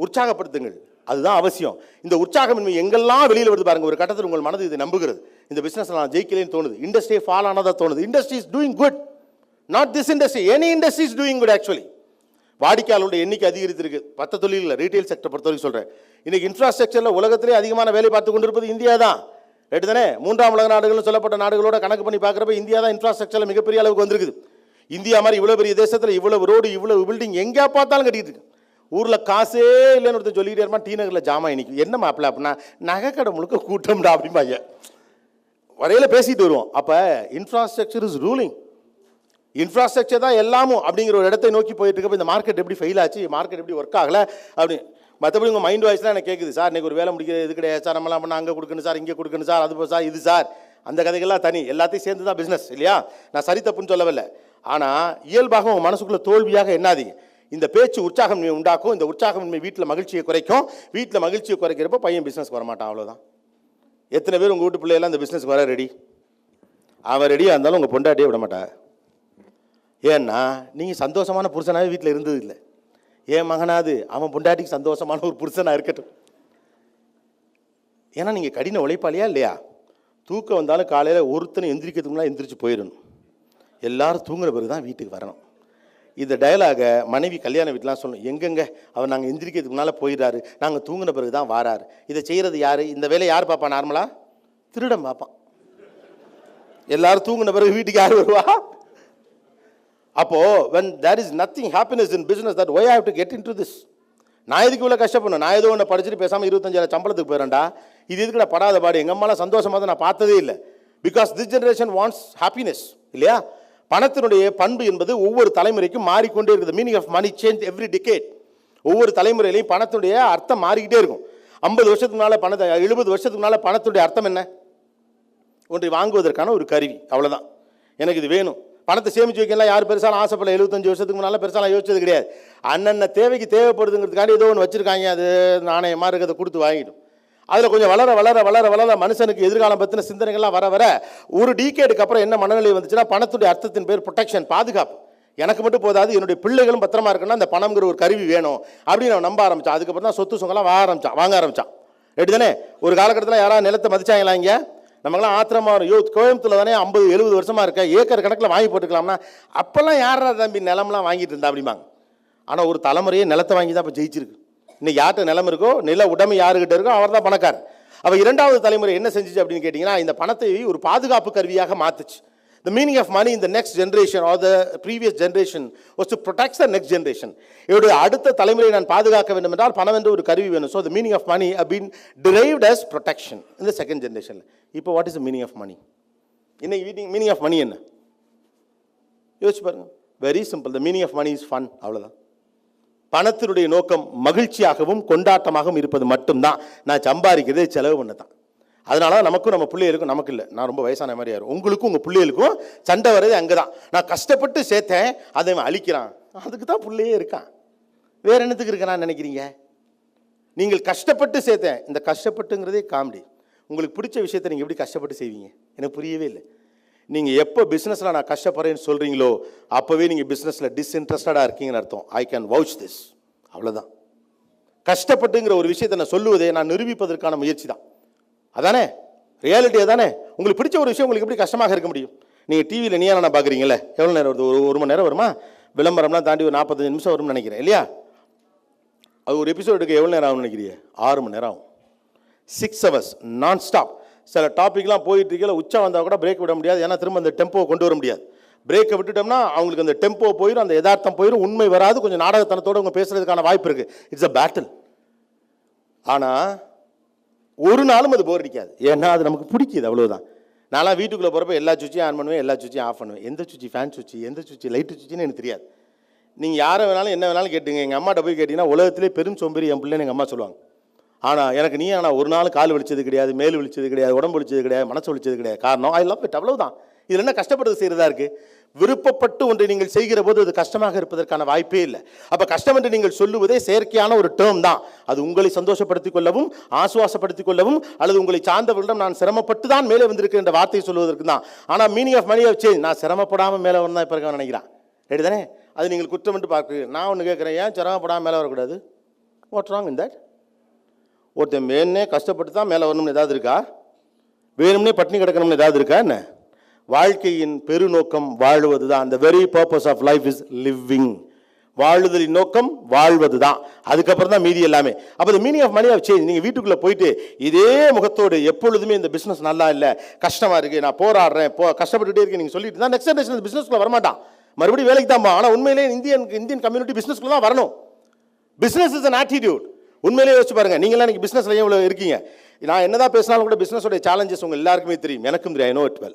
உற்சாகப்படுத்துங்கள், அதுதான் அவசியம். இந்த உற்சாகமின்மை எங்கெல்லாம் வெளியில் வருது பாருங்க. ஒரு கட்டத்தில் உங்கள் மனது இதை நம்புகிறது, இந்த பிஸ்னஸ் நான் ஜெயிக்கலேன்னு தோணுது, இண்டஸ்ட்ரியை ஃபால் ஆனதாக தோணுது. Industry is doing good, not this industry, any industry is doing good. Actually வாடிக்கையாளருடைய எண்ணிக்கை அதிகரித்திருக்கு. 10 தொழில்கள் ரீட்டைல் செக்டர் பொறுத்தவரைக்கும் சொல்கிறேன். இன்னைக்கு இன்ஃப்ராஸ்ட்ரக்சரில் உலகத்திலே அதிகமான வேலை பார்த்து கொண்டிருப்பது இந்தியா தான். ரைட்டு தானே? 3ஆம் உலக நாடுகள்னு சொல்லப்பட்ட நாடுகளோட கணக்கு பண்ணி பார்க்குறப்ப இந்தியா தான் இன்ஃப்ராஸ்ட்ரக்சரில் மிகப்பெரிய அளவுக்கு வந்திருக்குது. இந்தியா மாதிரி இவ்வளோ பெரிய தேசத்தில் இவ்வளவு ரோடு இவ்வளவு பில்டிங் எங்கே பார்த்தாலும் கட்டிக்கிட்டு இருக்கு. ஊரில் காசே இல்லைன்னு ஒருத்தர் சொல்லிக்கிட்டே இருப்பான், டி நகரில் ஜாமான் இன்னைக்கு என்ன மாப்பிள்ள அப்படின்னா நகை கடை முழுக்க கூட்டம்டா அப்படிம்பாங்க. வரையில் பேசிட்டு வருவோம். அப்போ இன்ஃப்ராஸ்ட்ரக்சர் இஸ் ரூலிங். இன்ஃப்ராஸ்ட்ரக்சர் தான் எல்லாமும் அப்படிங்கிற ஒரு இடத்தை நோக்கி போயிட்டு இருக்கப்போ இந்த மார்க்கெட் எப்படி ஃபெயில் ஆச்சு, மார்க்கெட் எப்படி ஒர்க் ஆகலை அப்படி. மற்றபடி உங்கள் மைண்ட் வாய்ஸ்லாம் எனக்கு கேட்குது, சார் இன்றைக்கி ஒரு வேலை முடிக்கிறது இது கிடையாது சார், நம்மளாம் பண்ணால் அங்கே கொடுக்கணும் சார், இங்கே கொடுக்கணும் சார், அது சார் இது சார், அந்த கதைகள்லாம் தனி, எல்லாத்தையும் சேர்ந்து தான் பிஸ்னஸ் இல்லையா? நான் சரி தப்புன்னு சொல்லவில்லை. ஆனால் இயல்பாக உங்கள் மனசுக்குள்ளே தோல்வியாக என்னாதீங்க. இந்த பேச்சு உற்சாகமின்மை உண்டாக்கும். இந்த உற்சாகமின்மை வீட்டில் மகிழ்ச்சியை குறைக்கும். வீட்டில் மகிழ்ச்சியை குறைக்கிறப்ப பையன் பிஸ்னஸ்க்கு வரமாட்டான். அவ்வளோதான். எத்தனை பேர் உங்கள் வீட்டு பிள்ளையெல்லாம் இந்த பிஸ்னஸ்க்கு வர ரெடி? அவன் ரெடியாக இருந்தாலும் உங்கள் பொண்டாட்டியே விட மாட்டா. ஏன்னா நீங்கள் சந்தோஷமான புருஷனாகவே வீட்டில் இருந்தது இல்லை. ஏன் மகனாது அவன் பொண்டாட்டிக்கு சந்தோஷமான ஒரு புருஷனாக இருக்கட்டும். ஏன்னா நீங்கள் கடின உழைப்பாளியா இல்லையா? தூக்கம் வந்தாலும் காலையில் ஒருத்தனை எந்திரிக்கிறதுக்கு முன்னாடி எந்திரிச்சு போயிடணும். எல்லாரும் தூங்குற பிறகு தான் வீட்டுக்கு வரணும். இந்த டயலாகை மனைவி கல்யாண வீட்டிலாம் சொல்லணும். எங்கெங்க அவர் நாங்கள் எந்திரிக்கிறதுக்கு முன்னால் போயிடுறாரு, நாங்கள் தூங்கின பிறகு தான் வாராரு. இதை செய்கிறது யார்? இந்த வேலையை யார் பார்ப்பான்? நார்மலாக திருடன் பார்ப்பான். எல்லாரும் தூங்கின பிறகு வீட்டுக்கு யார் வருவா? அப்போது when there is nothing happiness in business, that why I have to get into this? நான் எதுக்கு இவ்வளோ கஷ்டப்படணும்? நான் ஏதோ ஒன்று படிச்சுட்டு பேசாமல் 25,000 சம்பளத்துக்கு போயிடறேன்டா. இது எதுக்கு நான் படாத பாடு? எங்கள் அம்மாலாம் சந்தோஷமாக தான் நான் பார்த்ததே இல்லை. Because this generation wants happiness இல்லையா? பணத்தினுடைய பண்பு என்பது ஒவ்வொரு தலைமுறைக்கும் மாறிக்கொண்டே இருக்குது. Meaning of money change every decade. ஒவ்வொரு தலைமுறையிலையும் பணத்துடைய அர்த்தம் மாறிக்கிட்டே இருக்கும். 50 வருஷத்துக்கு முன்னால் பணத்தை 70 வருஷத்துக்கு முன்னால் பணத்துடைய அர்த்தம் என்ன? ஒன்றை வாங்குவதற்கான ஒரு கருவி, அவ்வளோதான். எனக்கு இது வேணும். பணத்தை சேமித்து வைக்கலாம் யார் பெருசாலும் ஆசைப்படல. 75 வருஷத்துக்கு முன்னால் பெருசாலாம் யோசிச்சது கிடையாது. அண்ணன்ன தேவைக்கு தேவைப்படுதுங்கிறதுக்காண்டி ஏதோ ஒன்று வச்சுருக்காங்க, அது நாணயமாக இருக்கிறத கொடுத்து வாங்கிடும். அதில் கொஞ்சம் வளர வளர வளர வளர மனுஷனுக்கு எதிர்காலம் பற்றின சிந்தனைகள்லாம் வர வர ஒரு டீகேடுக்கு அப்புறம் என்ன மனநிலை வந்துச்சுன்னா, பணத்துடைய அர்த்தத்தின் பேர் ப்ரொடெக்ஷன், பாதுகாப்பு. எனக்கு மட்டும் போதாது, என்னுடைய பிள்ளைகளும் பத்திரமா இருக்குன்னா அந்த பணம்ங்கிற ஒரு கருவி வேணும் அப்படின்னு அவன் நம்ப ஆரம்பித்தான். அதுக்கப்புறம் தான் சொத்து சொங்கெல்லாம் வாங்க ஆரம்பித்தான். எப்படி தானே? ஒரு காலகட்டத்தில் யாராவது நிலத்தை மதிச்சாங்களா? இங்கே நமக்குலாம் ஆத்திரமா வரும். கோயம்புத்தூரில் தானே 50-70 வருஷமாக இருக்க, ஏக்கர் கணக்கில் வாங்கி போட்டுக்கலாம்னா அப்போல்லாம் யாரா தம்பி நிலம்லாம் வாங்கிட்டு இருந்தா அப்படிம்பாங்க. ஆனால் ஒரு தலைமுறையே நிலத்தை வாங்கி தான் இப்போ ஜெயிச்சிருக்கு. இன்னைக்கு யார்கிட்ட நிலம் இருக்கோ, நில உடைமை யாருக்கிட்ட இருக்கோ அவர் தான் பணக்கார். அப்போ 2வது தலைமுறை என்ன செஞ்சிச்சு அப்படின்னு கேட்டிங்கன்னா, இந்த பணத்தை ஒரு பாதுகாப்பு கருவியாக மாற்றுச்சு. The meaning of money in the next generation or the previous generation was to protect the next generation. என்னுடைய அடுத்த தலைமுறையை நான் பாதுகாக்க வேண்டும் என்றால் பணம் என்று ஒரு கருவி வேணும். So the meaning of money have been derived as protection in the second generation. இப்போ what is the meaning of money? இன்னைக்கு meaning of money என்ன? யோசிச்சு பாருங்க. Very simple. The meaning of money is fun. அவ்வளோதான். பணத்தினுடைய நோக்கம் மகிழ்ச்சியாகவும் கொண்டாட்டமாகவும் இருப்பது மட்டும்தான். நான் சம்பாதிக்கிறதே செலவு பண்ண தான். அதனால நமக்கும் நம்ம பிள்ளைகளுக்கும், நமக்கு இல்லை, நான் ரொம்ப வயசான மாதிரி யாரும், உங்களுக்கும் உங்கள் பிள்ளைகளுக்கும் சண்டை வர்றது அங்கே தான். நான் கஷ்டப்பட்டு சேர்த்தேன், அதை அழிக்கிறான், அதுக்கு தான் பிள்ளையே இருக்கான். வேற என்னத்துக்கு இருக்கான்னு நினைக்கிறீங்க? நீங்கள் கஷ்டப்பட்டு சேர்த்தேன். இந்த கஷ்டப்பட்டுங்கிறதே காமெடி. உங்களுக்கு பிடிச்ச விஷயத்தை நீங்கள் எப்படி கஷ்டப்பட்டு செய்வீங்க? எனக்கு புரியவே இல்லை. நீங்கள் எப்போ பிஸ்னஸில் நான் கஷ்டப்படுறேன்னு சொல்கிறீங்களோ அப்போவே நீங்கள் பிஸ்னஸில் டிஸ்இன்ட்ரெஸ்டடாக இருக்கீங்கன்னு அர்த்தம். I can vouch this. அவ்வளோதான். கஷ்டப்பட்டுங்கிற ஒரு விஷயத்தை நான் சொல்லுவதே நான் நிரூபிப்பதற்கான முயற்சி தான். அதானே ரியாலிட்டி? அதானே? உங்களுக்கு பிடிச்ச ஒரு விஷயம் உங்களுக்கு எப்படி கஷ்டமாக இருக்க முடியும்? நீங்கள் டிவியில் நீயா நான் பார்க்குறீங்களே, எவ்வளோ நேரம் வருது? 1 மணி நேரம் வருமா? விளம்பரம்லாம் தாண்டி ஒரு 45 நிமிஷம் வரும்னு நினைக்கிறேன் இல்லையா? அது ஒரு எபிசோட் எடுக்க எவ்வளோ நேரம் ஆகும்னு நினைக்கிறீங்க? 6 மணி நேரம் ஆகும். 6 hours நான் ஸ்டாப். சில டாப்பிக்லாம் போயிட்டு இருக்கல, உச்சம் வந்தால் கூட பிரேக் விட முடியாது. ஏன்னா திரும்ப அந்த டெம்போவை கொண்டு வர முடியாது. பிரேக்கை விட்டுட்டோம்னா அவங்களுக்கு அந்த டெம்போ போயிடும், அந்த யதார்த்தம் போயிடும், உண்மை வராது. கொஞ்சம் நாடகத்தனத்தோடு அவங்க பேசுறதுக்கான வாய்ப்பு இருக்குது. It's a battle. ஆனால் ஒரு நாளும் அது போர் அடிக்காது. ஏன்னா அது நமக்கு பிடிக்குது, அவ்வளோதான். நான்லாம் வீட்டுக்குள்ளே போகிறப்ப எல்லா சுவிட்சையும் ஆன் பண்ணுவேன், எல்லா சுவிட்சையும் ஆஃப் பண்ணுவேன். எந்த சுவிட்ச் ஃபேன் சுவிட்ச், எந்த சுவிட்ச் லைட்டு சுவிட்சுன்னு எனக்கு தெரியாது. நீங்கள் யாரை வேணாலும் என்ன வேணாலும் கேட்டுங்க. எங்கள் அம்மாட்ட போய் கேட்டிங்கன்னா உலகத்திலே பெரும் சோம்பேறி என் பிள்ளைன்னு எங்கள் அம்மா சொல்லுவாங்க. ஆனால் எனக்கு ஆனால் ஒரு நாள் கால் வலிச்சது கிடையாது, மேல் வலிச்சது கிடையாது, உடம்பு வலிச்சது கிடையாது, மனசு வலிச்சது கிடையாது. காரணம் ஐ லவ் இட், அவ்வளவுதான். இதில் என்ன கஷ்டப்படுறது செய்கிறதா இருக்குது? விருப்பப்பட்டு ஒன்றை நீங்கள் செய்கிற போது அது கஷ்டமாக இருப்பதற்கான வாய்ப்பே இல்லை. அப்போ கஷ்டம் என்று நீங்கள் சொல்லுவதே செயற்கையான ஒரு டேர்ம் தான். அது உங்களை சந்தோஷப்படுத்திக் கொள்ளவும், ஆசுவாசப்படுத்திக் கொள்ளவும், அல்லது உங்களை சார்ந்தவர்களிடம் நான் சிரமப்பட்டு தான் மேலே வந்திருக்கேன் என்ற வார்த்தையை சொல்வதற்கு தான். ஆனால் meaning of money of change, நான் சிரமப்படாமல் மேலே வரணும் தான் இப்போ இருக்க நினைக்கிறான். ரைட்டு தானே? அது நீங்கள் குற்றம் என்று பார்க்குறீங்க. நான் ஒன்று கேட்குறேன், ஏன் சிரமப்படாமல் மேலே வரக்கூடாது? What wrong in that? ஒருத்தன் வேணும்னே கஷ்டப்பட்டு தான் மேலே வரணும்னு ஏதாவது இருக்கா? வேணும்னே பட்டினி கிடக்கணும்னு ஏதாவது இருக்கா என்ன? வாழ்க்கையின் பெருநோக்கம் வாழ்வது தான். The very purpose of life is living. வாழுதலின் நோக்கம் வாழ்வது தான். அதுக்கப்புறம் தான் மீதி எல்லாமே. அப்போ the meaning of money of change. நீங்கள் வீட்டுக்குள்ளே போயிட்டு இதே முகத்தோடு எப்பொழுதுமே இந்த பிஸ்னஸ் நல்லா இல்லை, கஷ்டமாக இருக்குது, நான் போராடுறேன், கஷ்டப்பட்டுட்டே இருக்கேன் நீங்கள் சொல்லிட்டு தான் நெக்ஸ்ட் ஜெனரேஷன் பிஸ்னஸ்க்குள்ளே வரமாட்டான், மறுபடியும் வேலைக்கு தான். ஆனால் உண்மையிலே இந்தியன் கம்யூனிட்டி பிஸ்னஸ்க்குள்ளே தான் வரணும். Business is an attitude. உண்மையிலே யோசிச்சு பாருங்க. நீங்களாம் இன்னைக்கு பிஸ்னஸ்ல எவ்வளோ இருக்கீங்க? நான் என்னதான் பேசினாலும் கூட பிஸ்னஸோட சேலஞ்சஸ் உங்க எல்லாருக்குமே தெரியும், எனக்கும் தெரியும். I know it well.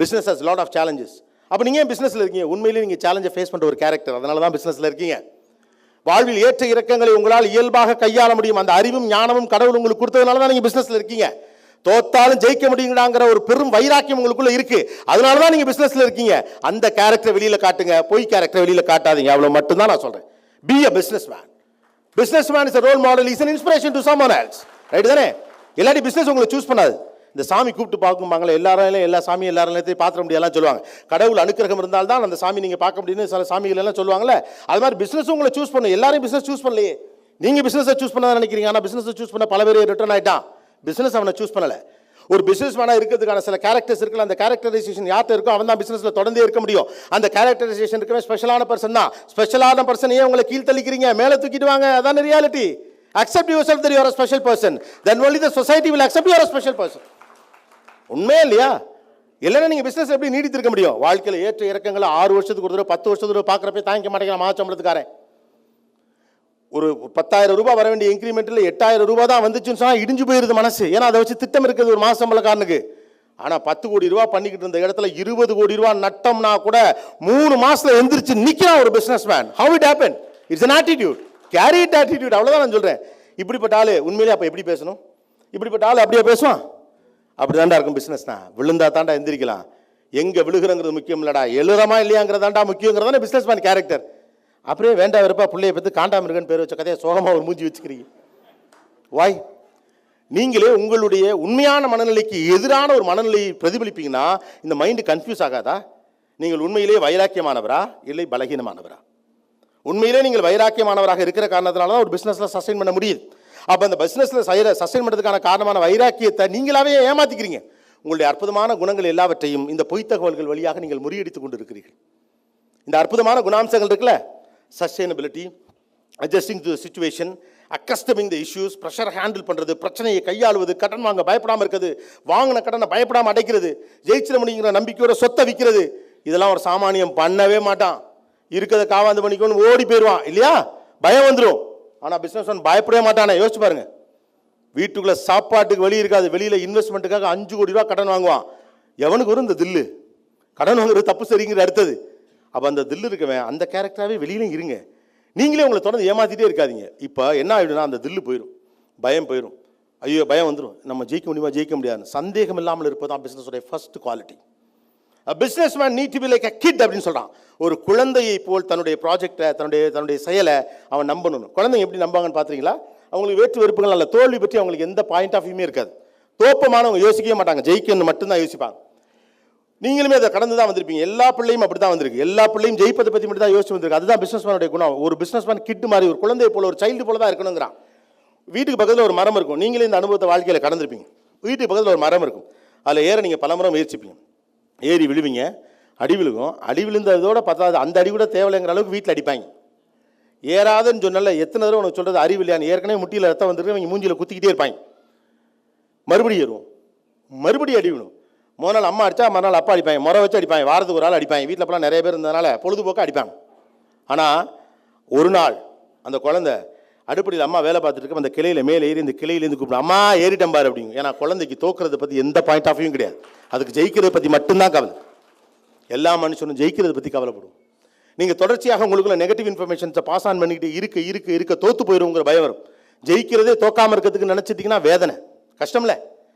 Business has lot of challenges. அப்போ நீங்கள் ஏன் பிஸ்னஸில் இருக்கீங்க? உண்மையிலேயே நீங்கள் சேலஞ்சை ஃபேஸ் பண்ணுற ஒரு கேரக்டர், அதனால தான் பிஸ்னஸில் இருக்கீங்க. வாழ்வில் ஏற்ற இறக்கங்களை உங்களால் இயல்பாக கையாள முடியும். அந்த அறிவும் ஞானமும் கடவுள் உங்களுக்கு கொடுத்ததுனால தான் நீங்கள் பிஸ்னஸில் இருக்கீங்க. தோத்தாலும் ஜெயிக்க முடியுங்கடாங்கிற ஒரு பெரும் வைராக்கியம் உங்களுக்குள்ள இருக்கு, அதனால தான் நீங்கள் பிஸ்னஸில் இருக்கீங்க. அந்த கேரக்டரை வெளியில் காட்டுங்க, பொய் கேரக்டரை வெளியில் காட்டாதீங்க. அவ்வளோ மட்டும்தான் நான் சொல்கிறேன். Be a business man. Businessman is a role model, is an inspiration to someone else. Right தானே? எல்லாரும் பிஸ்னஸ் உங்களை சூஸ் பண்ணாது. இந்த சாமி கூப்பிட்டு பார்க்கும்பாங்களே, எல்லாரும் எல்லா சாமியும் எல்லாரும் பார்த்துட முடியாதுலாம் சொல்லுவாங்க. கடவுள் அனுக்கிரகம் இருந்தால் தான் அந்த சாமி நீங்கள் பார்க்க முடியும்னு சில சாமிகள் எல்லாம் சொல்லுவாங்கல்ல. அது மாதிரி பிஸ்னஸ் உங்களை சூஸ் பண்ணும். எல்லாரும் பிஸ்னஸ் சூஸ் பண்ணலையே. நீங்கள் பிஸ்னஸை சூஸ் பண்ண நினைக்கிறீங்க, ஆனால் பிஸ்னஸை சூஸ் பண்ண பல பேர் ரிட்டர்ன் ஆகிட்டான். பிஸ்னஸ் அவனை சூஸ் பண்ணலை. ஒரு பிஸ்னஸ் மேனாக இருக்கிறதுக்கான சில கேரக்டர்ஸ் இருக்குல்ல, அந்த கேரக்டரைசேஷன் யார்கிட்ட இருக்கோ அவன் தான் பிஸ்னஸில் தொடர்ந்தே இருக்க முடியும். அந்த கேரக்டரைசேஷன் இருக்கவே ஸ்பெஷலான பர்சன் தான். ஸ்பெஷலான பர்சன் ஏன் உங்களை கீழ் தள்ளிக்கிறீங்க? மேலே தூக்கிட்டு வாங்க, அதான் reality. Accept yourself that you are a special person. Then only the society will accept you are a special person. உண்மையே இல்லையா? இல்லைன்னா நீங்கள் பிஸ்னஸ் எப்படி நீடித்திருக்க முடியும்? வாழ்க்கையில் ஏற்ற இறக்கங்களை 6 வருஷத்துக்கு ஒரு தடவை 10 வருஷத்துக்கு ஒரு பார்க்குறப்ப தாங்கிக்க மாட்டேங்கிற மாச்சம்பளத்துக்காரன். ஒரு 10,000 ரூபாய் வர வேண்டிய இன்க்ரிமெண்ட்டில் 8,000 ரூபாய் தான் வந்துச்சுன்னு சொன்னால் இடிஞ்சு போயிருது மனசு. ஏன்னா அதை வச்சு திட்டம் இருக்குது ஒரு மாச சம்பளக்காரனுக்கு. ஆனால் 10 கோடி ரூபா பண்ணிக்கிட்டு இருந்த இடத்துல 20 கோடி ரூபா நட்டம்னா கூட 3 மாசத்துல எந்திரிச்சு நிற்கிறான் ஒரு business man. How it happen? It's an attitude. Carry it attitude. அவ்வளோதான் நான் சொல்கிறேன். இப்படிப்பட்ட ஆள் உண்மையிலே அப்போ எப்படி பேசணும்? இப்படிப்பட்ட ஆள் அப்படியே பேசுவான்? அப்படி தாண்டா இருக்கும் பிஸ்னஸ்னா. விழுந்தா தாண்டா எந்திரிக்கலாம். எங்கே விழுகிறங்கிறது முக்கியம் இல்லடா, எழுறமா இல்லையாங்கிறதாண்டா முக்கியங்கிறதானே பிஸ்னஸ் மேன் கேரக்டர். அப்படியே வேண்டா வெறுப்பா பிள்ளையை பற்றி காண்டாமிருகன் பேர் வச்ச கதையை சோகமாக ஒரு மூஞ்சி வச்சுக்கிறீங்க. வாய் நீங்களே உங்களுடைய உண்மையான மனநிலைக்கு எதிரான ஒரு மனநிலையை பிரதிபலிப்பீங்கன்னா இந்த மைண்டு கன்ஃபியூஸ் ஆகாதா? நீங்கள் உண்மையிலே வைராக்கியமானவரா இல்லை பலகீனமானவரா? உண்மையிலே நீங்கள் வைராக்கியமானவராக இருக்கிற காரணத்தினால தான் ஒரு பிஸ்னஸில் சஸ்டெயின் பண்ண முடியுது. அப்போ அந்த பிஸ்னஸில் சஸ்டெயின் பண்ணுறதுக்கான காரணமான வைராக்கியத்தை நீங்களாவே ஏமாற்றிக்கிறீங்க. உங்களுடைய அற்புதமான குணங்கள் எல்லாவற்றையும் இந்த பொய் தகவல்கள் வழியாக நீங்கள் முறியடித்து கொண்டு இருக்கிறீர்கள். இந்த அற்புதமான குணாம்சங்கள் இருக்குல்ல, sustainability, adjusting to situation, accustoming the issues, pressure handle பண்ணுறது, பிரச்சனையை கையாளுவது, கடன் வாங்க பயப்படாமல் இருக்கிறது, வாங்கின கடனை பயப்படாமல் அடைக்கிறது, ஜெயிச்சிட முடியுங்கிற நம்பிக்கையோட சொத்தை விற்கிறது, இதெல்லாம் ஒரு சாமானியம் பண்ணவே மாட்டான். இருக்கிறத காவாந்து பண்ணிக்கொண்டு ஓடி போயிடுவான் இல்லையா? பயம் வந்துடும். ஆனால் பிஸ்னஸ் மேன் பயப்படவே மாட்டானே. யோசிச்சு பாருங்க. வீட்டுக்குள்ளே சாப்பாட்டுக்கு வழி இருக்காது, வெளியில் இன்வெஸ்ட்மெண்ட்டுக்காக 5 கோடி ரூபா கடன் வாங்குவான். எவனுக்கு வரும் இந்த தில்லு? கடன் வாங்குறது தப்பு சரிங்கிற அடுத்தது. அப்போ அந்த தில்லு இருக்கவன் அந்த கேரக்டராகவே வெளியிலையும் இருங்க. நீங்களே உங்களை தொடர்ந்து ஏமாற்றிட்டே இருக்காதீங்க. இப்போ என்ன ஆகிடும்னா அந்த தில்லு போயிடும், பயம் போயிடும். ஐயோ பயம் வந்துடும், நம்ம ஜெயிக்க முடியுமா ஜெயிக்க முடியாது, சந்தேகம் இல்லாமல் இருப்பதான் பிஸ்னஸோடைய first quality. Businessman need to be like a kid அப்படின்னு சொல்கிறான். ஒரு குழந்தையை போல் தன்னுடைய ப்ராஜெக்டை தன்னுடைய செயலை அவன் நம்பணும். குழந்தைங்க எப்படி நம்பாங்கன்னு பார்த்துறீங்களா? அவங்களுக்கு வேற்று வெறுப்புகள் அல்ல, தோல்வி பற்றி அவங்களுக்கு எந்த பாயிண்ட் ஆஃப் வியூமே இருக்காது. தோப்பமானவங்க யோசிக்கவே மாட்டாங்க, ஜெயிக்கணும்னு மட்டும்தான் யோசிப்பாங்க. நீங்களுமே அதை கடந்து தான் வந்திருப்பீங்க. எல்லா பிள்ளையும் அப்படி தான் வந்திருக்கு. எல்லா பிள்ளையும் ஜெயிப்பதை பற்றி மட்டும் தான் யோசிச்சு வந்திருக்கு. அதுதான் பிஸ்னஸ் மேனுடைய குணம். ஒரு பிஸ்னஸ் மேன் கிட்டு மாதிரி, ஒரு குழந்தையை போல, ஒரு சைல்டு போல தான் இருக்கணுங்கிறான். வீட்டுக்கு பக்கத்தில் ஒரு மரம் இருக்கும். நீங்களே இந்த அனுபவத்தை வாழ்க்கையில் கடந்திருப்பீங்க. வீட்டுக்கு பக்கத்தில் ஒரு மரம் இருக்கும். அதில் ஏற நீங்கள் பலமுறை முயற்சிப்பீங்க, ஏறி விழுவீங்க. அடி விழுகும். அடி விழுந்ததோட பத்தாது, அந்த அடி கூட தேவையில்லைங்கிற அளவுக்கு வீட்டில் அடிப்பாங்க. ஏறாதுன்னு சொன்னால எத்தனை தடவை உனக்கு சொல்கிறது அறிவு இல்லையான்னு. ஏற்கனவே முட்டியில் ரத்தம் வந்துருக்கு, அவங்க மூஞ்சியில் குத்திக்கிட்டே இருப்பாங்க. மறுபடியும் ஏறுவோம், மறுபடியும் அடி விழும். முதல் நாள் அம்மா அடித்தா மறுநாள் அப்பா அடிப்பாங்க, முறை வச்சு அடிப்பாங்க, வாரத்துக்கு ஒரு ஆள் அடிப்பாங்க. வீட்டில் அப்பெல்லாம் நிறைய பேர் இருந்ததுனால பொழுதுபோக்காக அடிப்பாங்க. ஆனால் ஒரு நாள் அந்த குழந்தை அடுப்படியில் அம்மா வேலை பார்த்துட்டு இருக்க அந்த கிளையில் மேலே ஏறி இந்த கிளையிலேருந்து கூப்பிடும், அம்மா ஏறிட்டம் பாரு அப்படிங்க. ஏன்னா குழந்தைக்கு தோக்கிறத பற்றி எந்த பாயிண்ட் ஆஃப் வியூவும் கிடையாது, அதுக்கு ஜெயிக்கிறத பற்றி மட்டும்தான் கவலை. எல்லா மனுஷனும் ஜெயிக்கிறத பற்றி கவலைப்படுவோம். நீங்கள் தொடர்ச்சியாக உங்களுக்குள்ள நெகட்டிவ் இன்ஃபர்மேஷன்ஸை பாஸ் ஆன் பண்ணிக்கிட்டு இருக்க தோற்று போயிடுங்கிற பயம் வரும். ஜெயிக்கிறதே தோக்காமல் இருக்கிறதுக்கு நினச்சிட்டிங்கன்னா வேதனை, கஷ்டம்ல.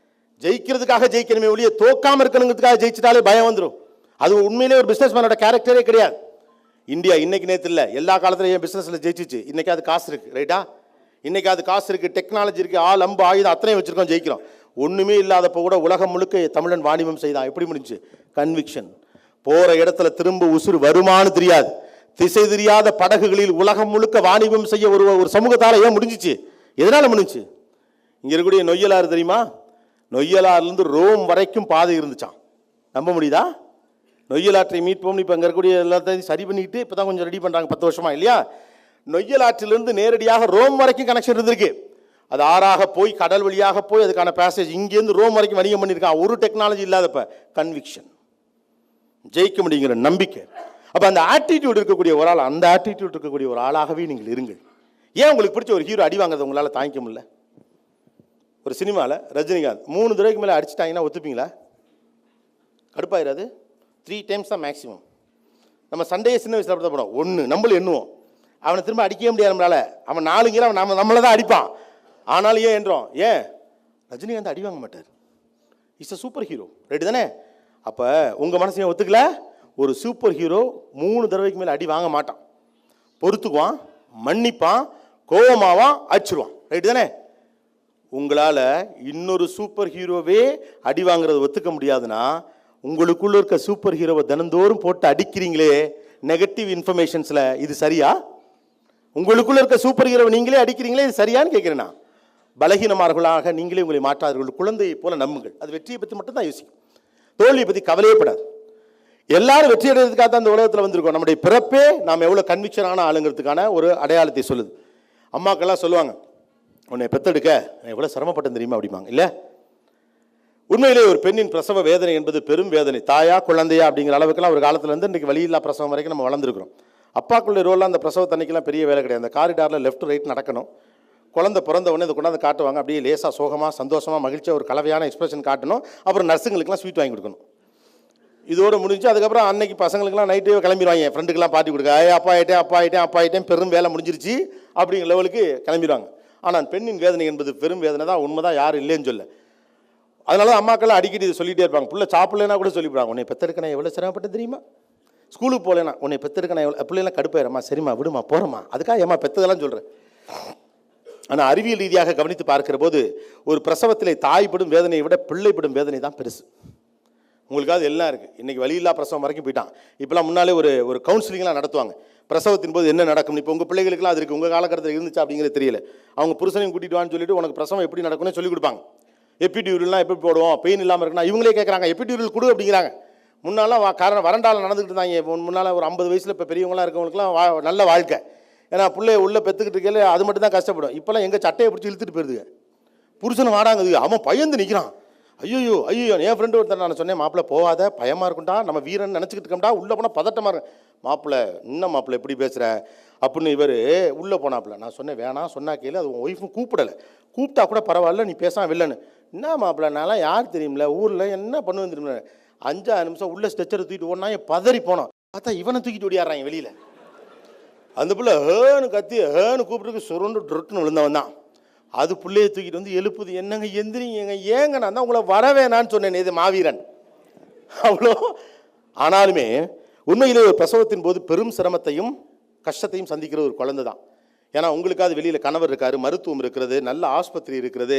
ஜெயிக்கிறதுக்காக ஜெயிக்கணுமே ஒழிய தோக்காமல் இருக்கணுங்கிறதுக்காக ஜெயிச்சிட்டாலே பயம் வந்துடும். அது உண்மையிலே ஒரு பிஸ்னஸ் மேனோட கேரக்டரே கிடையாது. இந்தியா இன்னைக்கு நேற்று இல்லை, எல்லா காலத்துலையும் பிஸ்னஸில் ஜெயிச்சிச்சு. இன்றைக்கி அது காசு இருக்குது, ரைட்டா? இன்றைக்கி அது காசு இருக்குது, டெக்னாலஜி இருக்குது, ஆள் அம்பு ஆயுதம் அத்தனையும் வச்சுருக்கோம், ஜெயிக்கிறோம். ஒன்றுமே இல்லாதப்போ கூட உலகம் முழுக்க தமிழன் வாணிபம் செய்தான். எப்படி முடிஞ்சு? கன்விக்ஷன். போகிற இடத்துல திரும்ப உசுறு வருமானு தெரியாது, திசை தெரியாத படகுகளில் உலகம் முழுக்க வாணிபம் செய்ய ஒரு சமூகத்தால் ஏன் முடிஞ்சிச்சு? எதனால் முடிஞ்சிச்சு? இங்கே இருக்கக்கூடிய நொய்யலாறு தெரியுமா? நொய்யலாறுலேருந்து ரோம் வரைக்கும் பாதை இருந்துச்சான். நம்ப முடியுதா? நொய்யலாற்றை மீட்போம்னு இப்போ அங்கே இருக்கக்கூடிய எல்லாத்தையும் சரி பண்ணிக்கிட்டு இப்போ தான் கொஞ்சம் ரெடி பண்ணுறாங்க, 10 வருஷமா இல்லையா? நொய்யலாற்றிலிருந்து நேரடியாக ரோம் வரைக்கும் கனெக்ஷன் இருந்திருக்கு. அது ஆறாக போய் கடல் வழியாக போய் அதுக்கான பேசேஜ் இங்கேருந்து ரோம் வரைக்கும் வணிகம் பண்ணியிருக்கான். ஒரு டெக்னாலஜி இல்லாதப்ப கன்விக்ஷன், ஜெயிக்க முடியுங்கிற நம்பிக்கை. அப்போ அந்த ஆட்டிடியூட் இருக்கக்கூடிய ஒரு ஆள், அந்த ஆட்டிடியூட் இருக்கக்கூடிய ஒரு ஆளாகவே நீங்கள் இருங்கள். ஏன் உங்களுக்கு பிடிச்ச ஒரு ஹீரோ அடி வாங்குறத உங்களால் தாங்கிக்க முடியல? ஒரு சினிமாவில் ரஜினிகாந்த் 3 தடவைக்கு மேலே அடிச்சிட்டாங்கன்னா ஒத்துப்பீங்களா? கடுப்பாயிராது? 3 டைம்ஸ் தான் மேக்ஸிமம். நம்ம சண்டையை சின்ன வயசில் அப்படி தான் போனோம். 1 நம்மளும் எண்ணுவோம், அவனை திரும்ப அடிக்கவே முடியாது நம்மளால. அவன் 4 அவன் நம்மளை தான் அடிப்பான். ஆனாலும் ஏன் என்றோம்? ஏன் ரஜினிகாந்த் அடி வாங்க மாட்டார்? Is a super hero, right தானே? அப்போ உங்கள் மனசையும் ஒத்துக்கல? ஒரு சூப்பர் ஹீரோ 3 தடவைக்கு மேலே அடி வாங்க மாட்டான், பொறுத்துக்குவான், மன்னிப்பான், கோபமாவான், அடிச்சிருவான், ரைட்டு தானே? உங்களால் இன்னொரு சூப்பர் ஹீரோவே அடி வாங்குறத ஒத்துக்க முடியாதுன்னா உங்களுக்குள்ள இருக்க சூப்பர் ஹீரோவை தினந்தோறும் போட்டு அடிக்கிறீங்களே நெகட்டிவ் இன்ஃபர்மேஷன்ஸில், இது சரியா? உங்களுக்குள்ள இருக்க சூப்பர் ஹீரோவை நீங்களே அடிக்கிறீங்களே, இது சரியான்னு கேட்குறேன்னா? பலகீனமார்களாக நீங்களே உங்களை மாற்றாதீர்கள், குழந்தையை போல நம்புங்கள். அது வெற்றியை பற்றி மட்டும் தான் யோசிக்கும், தோல்வியை பற்றி கவலையப்படாது. எல்லாரும் வெற்றி அடைகிறதுக்காக தான் அந்த உலகத்தில் வந்திருக்கோம். நம்முடைய பிறப்பே நாம் எவ்வளோ கன்விக்ஷனான ஆளுங்கிறதுக்கான ஒரு அடையாளத்தை சொல்லுது. அம்மாக்கெல்லாம் சொல்லுவாங்க, உன்னை பெத்தெடுக்க எவ்வளோ சிரமப்பட்டேன் தெரியுமா அப்படிம்பாங்க, இல்லை? உண்மையிலே ஒரு பெண்ணின் பிரசவ வேதனை என்பது பெரும் வேதனை. தாயா குழந்தையா அப்படிங்கிற அளவுக்குலாம் ஒரு காலத்தில் இருந்து இன்றைக்கி வழியில்லா பிரசவம் வரைக்கும் நம்ம வளர்ந்துருக்கிறோம். அப்பாக்குள்ள ரோல்லாம் அந்த பிரசவ தண்ணிக்கெல்லாம் பெரிய வேலை கிடையாது. அந்த காரிடாரில் லெஃப்ட் ரைட் நடக்கணும். குழந்தை பிறந்த உடனே அதை கொண்டாந்து காட்டுவாங்க. அப்படியே லேசாக சோகமாக சந்தோஷமாக மகிழ்ச்சியாக ஒரு கலவையான எக்ஸ்பிரஷன் காட்டணும். அப்புறம் நர்ஸுங்களுக்குலாம் ஸ்வீட் வாங்கி கொடுக்கணும். இதோடு முடிஞ்சு அதுக்கப்புறம் அன்னைக்கு பசங்களுக்குலாம் நைட்டே கிளம்பிடுவாங்க, என் ஃப்ரெண்டுக்கெல்லாம் பார்ட்டி கொடுக்க, அப்பா ஆகிட்டேன் பெரும் வேலை முடிஞ்சிருச்சு அப்படிங்கிற லெவலுக்கு கிளம்பிடுவாங்க. ஆனால் பெண்ணின் வேதனை என்பது பெரும் வேதனை தான், உண்மை தான், யாரும் இல்லைன்னு சொல்ல. அதனால தான் அம்மாக்கெல்லாம் அடிக்கடி இதை சொல்லிகிட்டே இருப்பாங்க. பிள்ளை சாப்பிடலைன்னா கூட சொல்லிவிடுவாங்க, உன்னை பெத்தெடுக்க நான் எவ்வளோ சிரமப்பட்டு தெரியுமா? ஸ்கூலுக்கு போகலன்னா உன்னை பெத்தெடுக்க நான் எவ்வளோ, பிள்ளைலாம் கடுப்பாயிரம்மா, சரிம்மா விடுமா போகிறோமா, அதுக்காக ஏமா பெற்றதெல்லாம் சொல்கிறேன். ஆனால் அறிவியல் ரீதியாக கவனித்து பார்க்கிற போது ஒரு பிரசவத்திலே தாய்ப்படும் வேதனையை விட பிள்ளைப்படும் வேதனை தான் பெருசு. உங்களுக்காவது எல்லாம் இருக்குது. இன்றைக்கி வழியில்லா பிரசவம் வரைக்கும் போயிட்டான். இப்போலாம் முன்னாலே ஒரு கவுன்சிலிங்லாம் நடத்துவாங்க. பிரசவத்தின் போது என்ன நடக்கும், இப்போ உங்கள் பிள்ளைகளுக்குலாம் அது இருக்குது, உங்கள் காலகட்டத்தில் இருந்துச்சா அப்படிங்கிறது தெரியல. அவங்க புருஷனையும் கூட்டிட்டு வான்னு சொல்லிட்டு உனக்கு பிரசவம் எப்படி நடக்கும்னு சொல்லிக் கொடுப்பாங்க. எபிடியூரல்லாம் எப்படி போடுவோம், பெயின் இல்லாமல் இருக்குன்னா இவங்களே கேட்குறாங்க, எபிடியூரல் கொடு அப்படிங்கிறாங்க. முன்னாலாம் காரணம் வறண்டால் நடந்துக்கிட்டு இருந்தாங்க. முன்னால் ஒரு 50 வயசில் இப்போ பெரியவங்களாம் இருக்கவங்களுக்குலாம் நல்ல வாழ்க்கை. ஏன்னா பிள்ளைய உள்ளே பெற்றுக்கிட்டு இருக்கல, அது மட்டும் தான் கஷ்டப்படும். இப்போலாம் எங்கள் சட்டையை பிடிச்சி இழுத்துட்டு போயிருதுங்க, புருஷனை வாடாங்குது, அவன் பயந்து நிற்கிறான். ஐயோ என் ஃப்ரெண்டு ஒருத்தர் நான் சொன்னேன், மாப்பிள்ளை போகாத, பயமாக இருக்கும்டா, நம்ம வீரன் நினச்சிக்கிட்டு இருக்கோம்டா, உள்ளே போனால் பதட்டமாக இருக்கும். மாப்பிள்ளை இன்னும் மாப்பிள்ளை எப்படி பேசுகிற அப்படின்னு இவர் உள்ளே போனாப்பில்ல. நான் சொன்னேன் வேணாம், சொன்னா கேளு, அது உன் ஒய்ஃபும் கூப்பிடலை, கூப்பிட்டா கூட பரவாயில்ல, நீ பேசாம வில்லன்னு. என்ன மாப்பிள்ளை, நான்லாம் யார் தெரியுமில்ல, ஊரில் என்ன பண்ணுவேன் தெரியுமில்ல. 5 நிமிஷம் உள்ளே ஸ்ட்ரெச்சரை தூக்கிட்டு ஓடனா பதறி போனோம். பார்த்தா இவனை தூக்கிட்டு ஓடியாடுறாங்க வெளியில். அந்த பிள்ளை ஹேன்னு கத்தி ஹேன்னு கூப்பிட்டு சுருண்டு ட்ருட்டுன்னு விழுந்தவன் தான். அது பிள்ளையை தூக்கிட்டு வந்து எழுப்புது, என்னங்க எந்திரிங்க, ஏங்க நான் தான் உங்களை வரவேணான்னு சொன்னேன், இது மாவீரன் அவ்வளோ. ஆனாலுமே உண்மையிலே ஒரு பிரசவத்தின் போது பெரும் சிரமத்தையும் கஷ்டத்தையும் சந்திக்கிற ஒரு குழந்தை தான். ஏன்னா உங்களுக்காவது வெளியில் கணவர் இருக்காரு, மருத்துவம் இருக்கிறது, நல்ல ஆஸ்பத்திரி இருக்கிறது,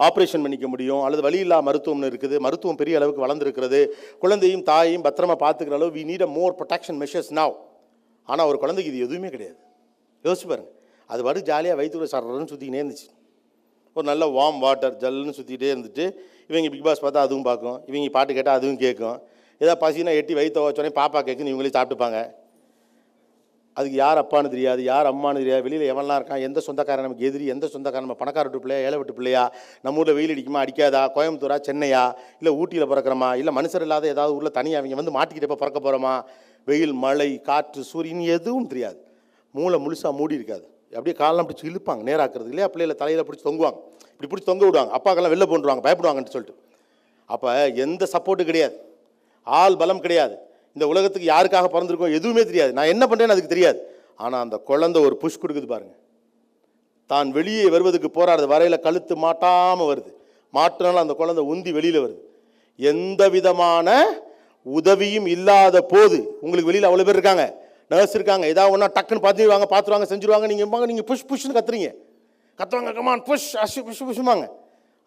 ஆப்ரேஷன் பண்ணிக்க முடியும், அல்லது வழியில்லா மருத்துவம்னு இருக்குது, மருத்துவம் பெரிய அளவுக்கு வளர்ந்துருக்கிறது, குழந்தையும் தாயையும் பத்திரமா பார்த்துக்கிற அளவு we need a more protection measures now. ஆனால் ஒரு குழந்தைக்கு இது எதுவுமே கிடையாது. யோசிச்சு பாருங்க, அது பாட்டு ஜாலியாக வயிற்றுக்குள்ள சரன்னு சுற்றிக்கினே இருந்துச்சு. ஒரு நல்ல வார்ம் வாட்டர் ஜல்லுன்னு சுற்றிக்கிட்டே இருந்துட்டு, இவங்க பிக் பாஸ் பார்த்தா அதுவும் பார்க்கும், இவங்க பாட்டு கேட்டால் அதுவும் கேட்கும். ஏதாவது பசினா எட்டி வயிற்ற வச்சோடனே பாப்பா கேட்குன்னு இவங்களே சாப்பிட்டுப்பாங்க. அதுக்கு யார் அப்பான்னு தெரியாது, யார் அம்மானு தெரியாது, வெளியில் எவன்லாம் இருக்கான், எந்த சொந்தக்காரன் நமக்கு எதிரி, எந்த சொந்தக்காரன் நம்ம பணக்கார விட்டு பிள்ளையா ஏழை விட்டு பிள்ளையா, நம்ம ஊரில் வெயில் அடிக்குமா அடிக்காதா, கோயம்புத்தூரா சென்னையா, இல்லை ஊட்டியில் பிறக்கிறோமா, இல்லை மனுஷர் இல்லாத ஏதாவது ஊரில் தனியாக அவங்க வந்து மாட்டிக்கிட்டப்போ பிறக்க போகிறோமா, வெயில் மழை காற்று சூரியன் எதுவும் தெரியாது. மூளை முழுசாக மூடி இருக்காது. அப்படியே காலெலாம் பிடிச்சி இழுப்பாங்க நேராக்குறது இல்லையா, பிள்ளைகளை தலையில் பிடிச்சி தொங்குவாங்க, இப்படி பிடிச்சி தொங்க விடுவாங்க, அப்பாக்கெல்லாம் வெளில போட்டுருவாங்க பயப்படுவாங்கன்னு சொல்லிட்டு. அப்போ எந்த சப்போர்ட்டும் கிடையாது, ஆள் பலம் கிடையாது, இந்த உலகத்துக்கு யாருக்காக பிறந்திருக்கோம் எதுவுமே தெரியாது, நான் என்ன பண்ணுறேன்னு அதுக்கு தெரியாது. ஆனால் அந்த குழந்தை ஒரு புஷ் கொடுக்குது பாருங்க, தான் வெளியே வருவதுக்கு போராடுது, வரையில் கழுத்து மாட்டாமல் வருது, மாற்றினாலும் அந்த குழந்தை உந்தி வெளியில் வருது. எந்த விதமான உதவியும் இல்லாத போது உங்களுக்கு வெளியில் அவ்வளோ பேர் இருக்காங்க, நர்ஸ் இருக்காங்க, ஏதாவது ஒன்றா டக்குன்னு பார்த்துருவாங்க செஞ்சுருவாங்க, நீங்கள் புஷ் புஷ்னு கத்துறீங்க, கத்துவாங்க கமான் புஷ் அஷு புஷ் புஷ்மாங்க.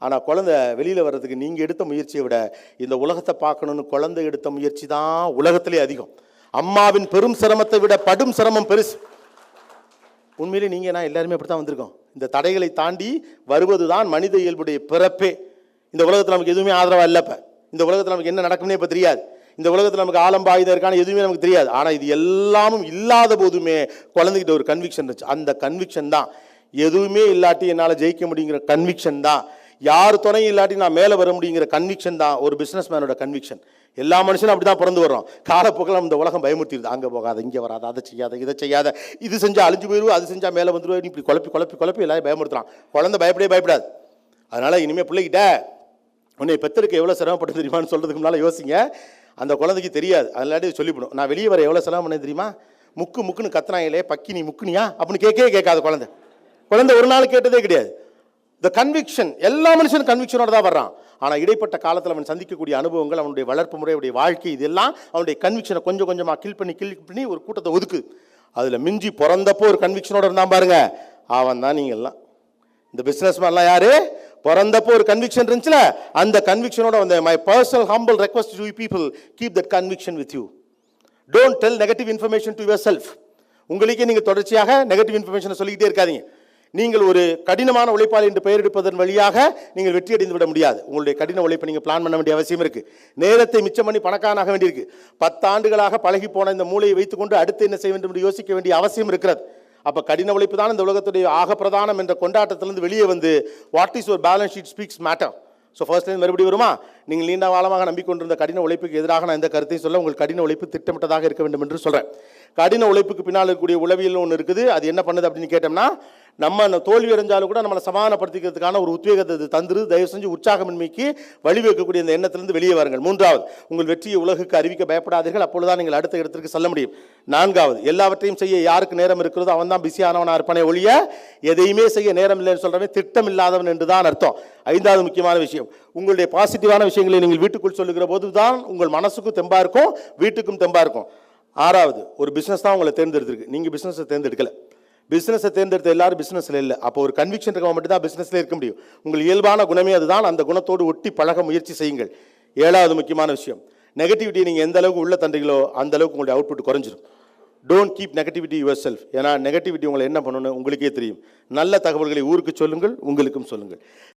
ஆனால் குழந்தை வெளியில் வர்றதுக்கு நீங்கள் எடுத்த முயற்சியை விட இந்த உலகத்தை பார்க்கணுன்னு குழந்தை எடுத்த முயற்சி தான் உலகத்திலே அதிகம். அம்மாவின் பெரும் சிரமத்தை விட படும் சிரமம் பெருசு. உண்மையிலே நீங்கள் நான் எல்லாருமே அப்படி தான் வந்திருக்கோம். இந்த தடைகளை தாண்டி வருவது தான் மனித இயல்புடைய பிறப்பே. இந்த உலகத்தில் நமக்கு எதுவுமே ஆதரவாக இல்லை. இப்போ இந்த உலகத்தில் நமக்கு என்ன நடக்கும்னே இப்போ தெரியாது. இந்த உலகத்தில் நமக்கு ஆலம்பாயுதம் இருக்கான எதுவுமே நமக்கு தெரியாது. ஆனால் இது எல்லாமும் இல்லாத போதுமே குழந்தைகிட்ட ஒரு கன்விக்ஷன் இருந்துச்சு. அந்த கன்விக்ஷன் தான் எதுவுமே இல்லாட்டி என்னால் ஜெயிக்க முடியுங்கிற கன்விக்ஷன் தான், யார் துணையும் இல்லாட்டி நான் மேலே வர முடியுங்கிற கன்விக்ஷன் தான் ஒரு பிஸ்னஸ் மேனோட கன்விக்ஷன். எல்லா மனுஷனும் அப்படி தான் பிறந்து வர்றோம். காலப்போக்கில் இந்த உலகம் பயமுறுத்திடுது, அங்கே போகாத இங்கே வராத, அதை செய்யாத இதை செய்யாத, இது செஞ்சால் அழிஞ்சு போயிடுவோம், அது செஞ்சால் மேலே வந்துடுவோம், இப்படி குழப்பி எல்லாரும் பயமுறுத்துறான். குழந்தை பயப்படாது. அதனால் இனிமேல் பிள்ளைகிட்ட உன்னை பெற்றெடுக்க எவ்வளோ சிரமப்பட்டு தெரியுமான்னு சொல்கிறதுக்கு முன்னால் யோசிங்க. அந்த குழந்தைக்கு தெரியாது, அதனால சொல்லிவிடும், நான் வெளியே வர எவ்வளோ சிரமம் பண்ண தெரியுமா, முக்குன்னு கத்துனாங்களே பக்கி நீ முக்குனியா அப்படின்னு கேட்காத குழந்தை ஒரு நாள் கேட்டதே கிடையாது. இந்த கன்விக்ஷன் எல்லா மனுஷனும் கன்விக்ஷனோட தான் வர்றான். ஆனால் இடைப்பட்ட காலத்தில் அவன் சந்திக்கக்கூடிய அனுபவங்கள், அவனுடைய வளர்ப்பு முறை, அவனுடைய வாழ்க்கை, இதெல்லாம் அவனுடைய கன்விக்ஷனை கொஞ்சம் கொஞ்சமாக கில் பண்ணி ஒரு கூட்டத்தை ஒதுக்குது. அதில் மிஞ்சி பிறந்தப்போ ஒரு கன்விக்ஷனோட இருந்தான் பாருங்க, அவன் தான் நீங்கள்லாம். இந்த பிஸ்னஸ் மேன்லாம் யாரு பிறந்தப்போ ஒரு கன்விக்ஷன் இருந்துச்சுல, அந்த கன்விக்ஷனோட வந்து my personal humble request to you people, keep that conviction with you. Don't tell negative information to your self. உங்களுக்கே நீங்கள் தொடர்ச்சியாக நெகட்டிவ் இன்ஃபர்மேஷனை சொல்லிக்கிட்டே இருக்காதீங்க. நீங்கள் ஒரு கடினமான உழைப்பாளி என்று பெயர் எடுப்பதன் வழியாக நீங்கள் வெற்றி அடைந்து விட முடியாது. உங்களுடைய கடின உழைப்பை நீங்கள் பிளான் பண்ண வேண்டிய அவசியம் இருக்குது. நேரத்தை மிச்சம் பண்ணி பணக்காரனாக வேண்டியிருக்கு. 10 ஆண்டுகளாக பழகி போன இந்த மூளையை வைத்துக்கொண்டு அடுத்து என்ன செய்ய வேண்டும் என்று யோசிக்க வேண்டிய அவசியம் இருக்கிறது. அப்போ கடின உழைப்பு தான் இந்த உலகத்துடைய ஆக பிரதானம் என்ற கொண்டாட்டத்திலிருந்து வெளியே வந்து what is your balance sheet speaks matter. So ஃபர்ஸ்ட்லேருந்து மறுபடியும் வருமா, நீங்கள் நீண்ட காலமாக நம்பிக்கொண்டிருந்த கடின உழைப்புக்கு எதிராக நான் இந்த கருத்தையும் சொல்ல, உங்கள் கடின உழைப்பு திட்டமிட்டதாக இருக்க வேண்டும் என்று சொல்கிறேன். கடின உழைப்புக்கு பின்னால் இருக்கக்கூடிய உளவியல் ஒன்று இருக்குது. அது என்ன பண்ணுது அப்படின்னு கேட்டோம்னா, நம்ம தோல்வி அடைஞ்சாலும் கூட நம்மளை சமாதானப்படுத்திக்கிறதுக்கான ஒரு உத்வேகத்தை தந்துரு. தயவு செஞ்சு உற்சாகமின்மைக்கு வழிவகுக்கக்கூடிய இந்த எண்ணத்திலிருந்து வெளியே வாருங்கள். 3வது, உங்கள் வெற்றியை உலகுக்கு அறிவிக்க பயப்படாதீர்கள், அப்பொழுதுதான் நீங்கள் அடுத்த இடத்திற்கு செல்ல முடியும். 4வது, எல்லாவற்றையும் செய்ய யாருக்கு நேரம் இருக்கிறதோ அவன் தான் பிஸியானவனாக இருப்பானே ஒழிய எதையுமே செய்ய நேரம் இல்லைன்னு சொல்கிறவன் திட்டம் இல்லாதவன் என்று தான் அர்த்தம். 5வது முக்கியமான விஷயம், உங்களுடைய பாசிட்டிவான விஷயங்களை நீங்கள் வீட்டுக்குள் சொல்லுகிற போது தான் உங்கள் மனசுக்கும் தெம்பா இருக்கும், வீட்டுக்கும் தெம்பா இருக்கும். 6வது, ஒரு பிஸ்னஸ் தான் உங்களை தேர்ந்தெடுத்திருக்கு, நீங்கள் பிஸ்னஸை தேர்ந்தெடுக்கலை. பிஸ்னஸை தேர்ந்தெடுத்த எல்லாரும் பிஸ்னஸில் இல்லை. அப்போ ஒரு கன்விக்ஷன் இருக்க மட்டும் தான் பிஸ்னஸில் இருக்க முடியும். உங்கள் இயல்பான குணமே அதுதான். அந்த குணத்தோடு ஒட்டி பழக முயற்சி செய்யுங்கள். 7வது முக்கியமான விஷயம், நெகட்டிவிட்டி நீங்கள் எந்த அளவுக்கு உள்ள தண்டீங்களோ அந்த அளவுக்கு உங்களுடைய அவுட்புட் குறைஞ்சிடும். Don't keep negativity yourself. ஏன்னா நெகட்டிவிட்டி உங்களை என்ன பண்ணணும்னு உங்களுக்கே தெரியும். நல்ல தகவல்களை ஊருக்கு சொல்லுங்கள், உங்களுக்கும் சொல்லுங்கள்.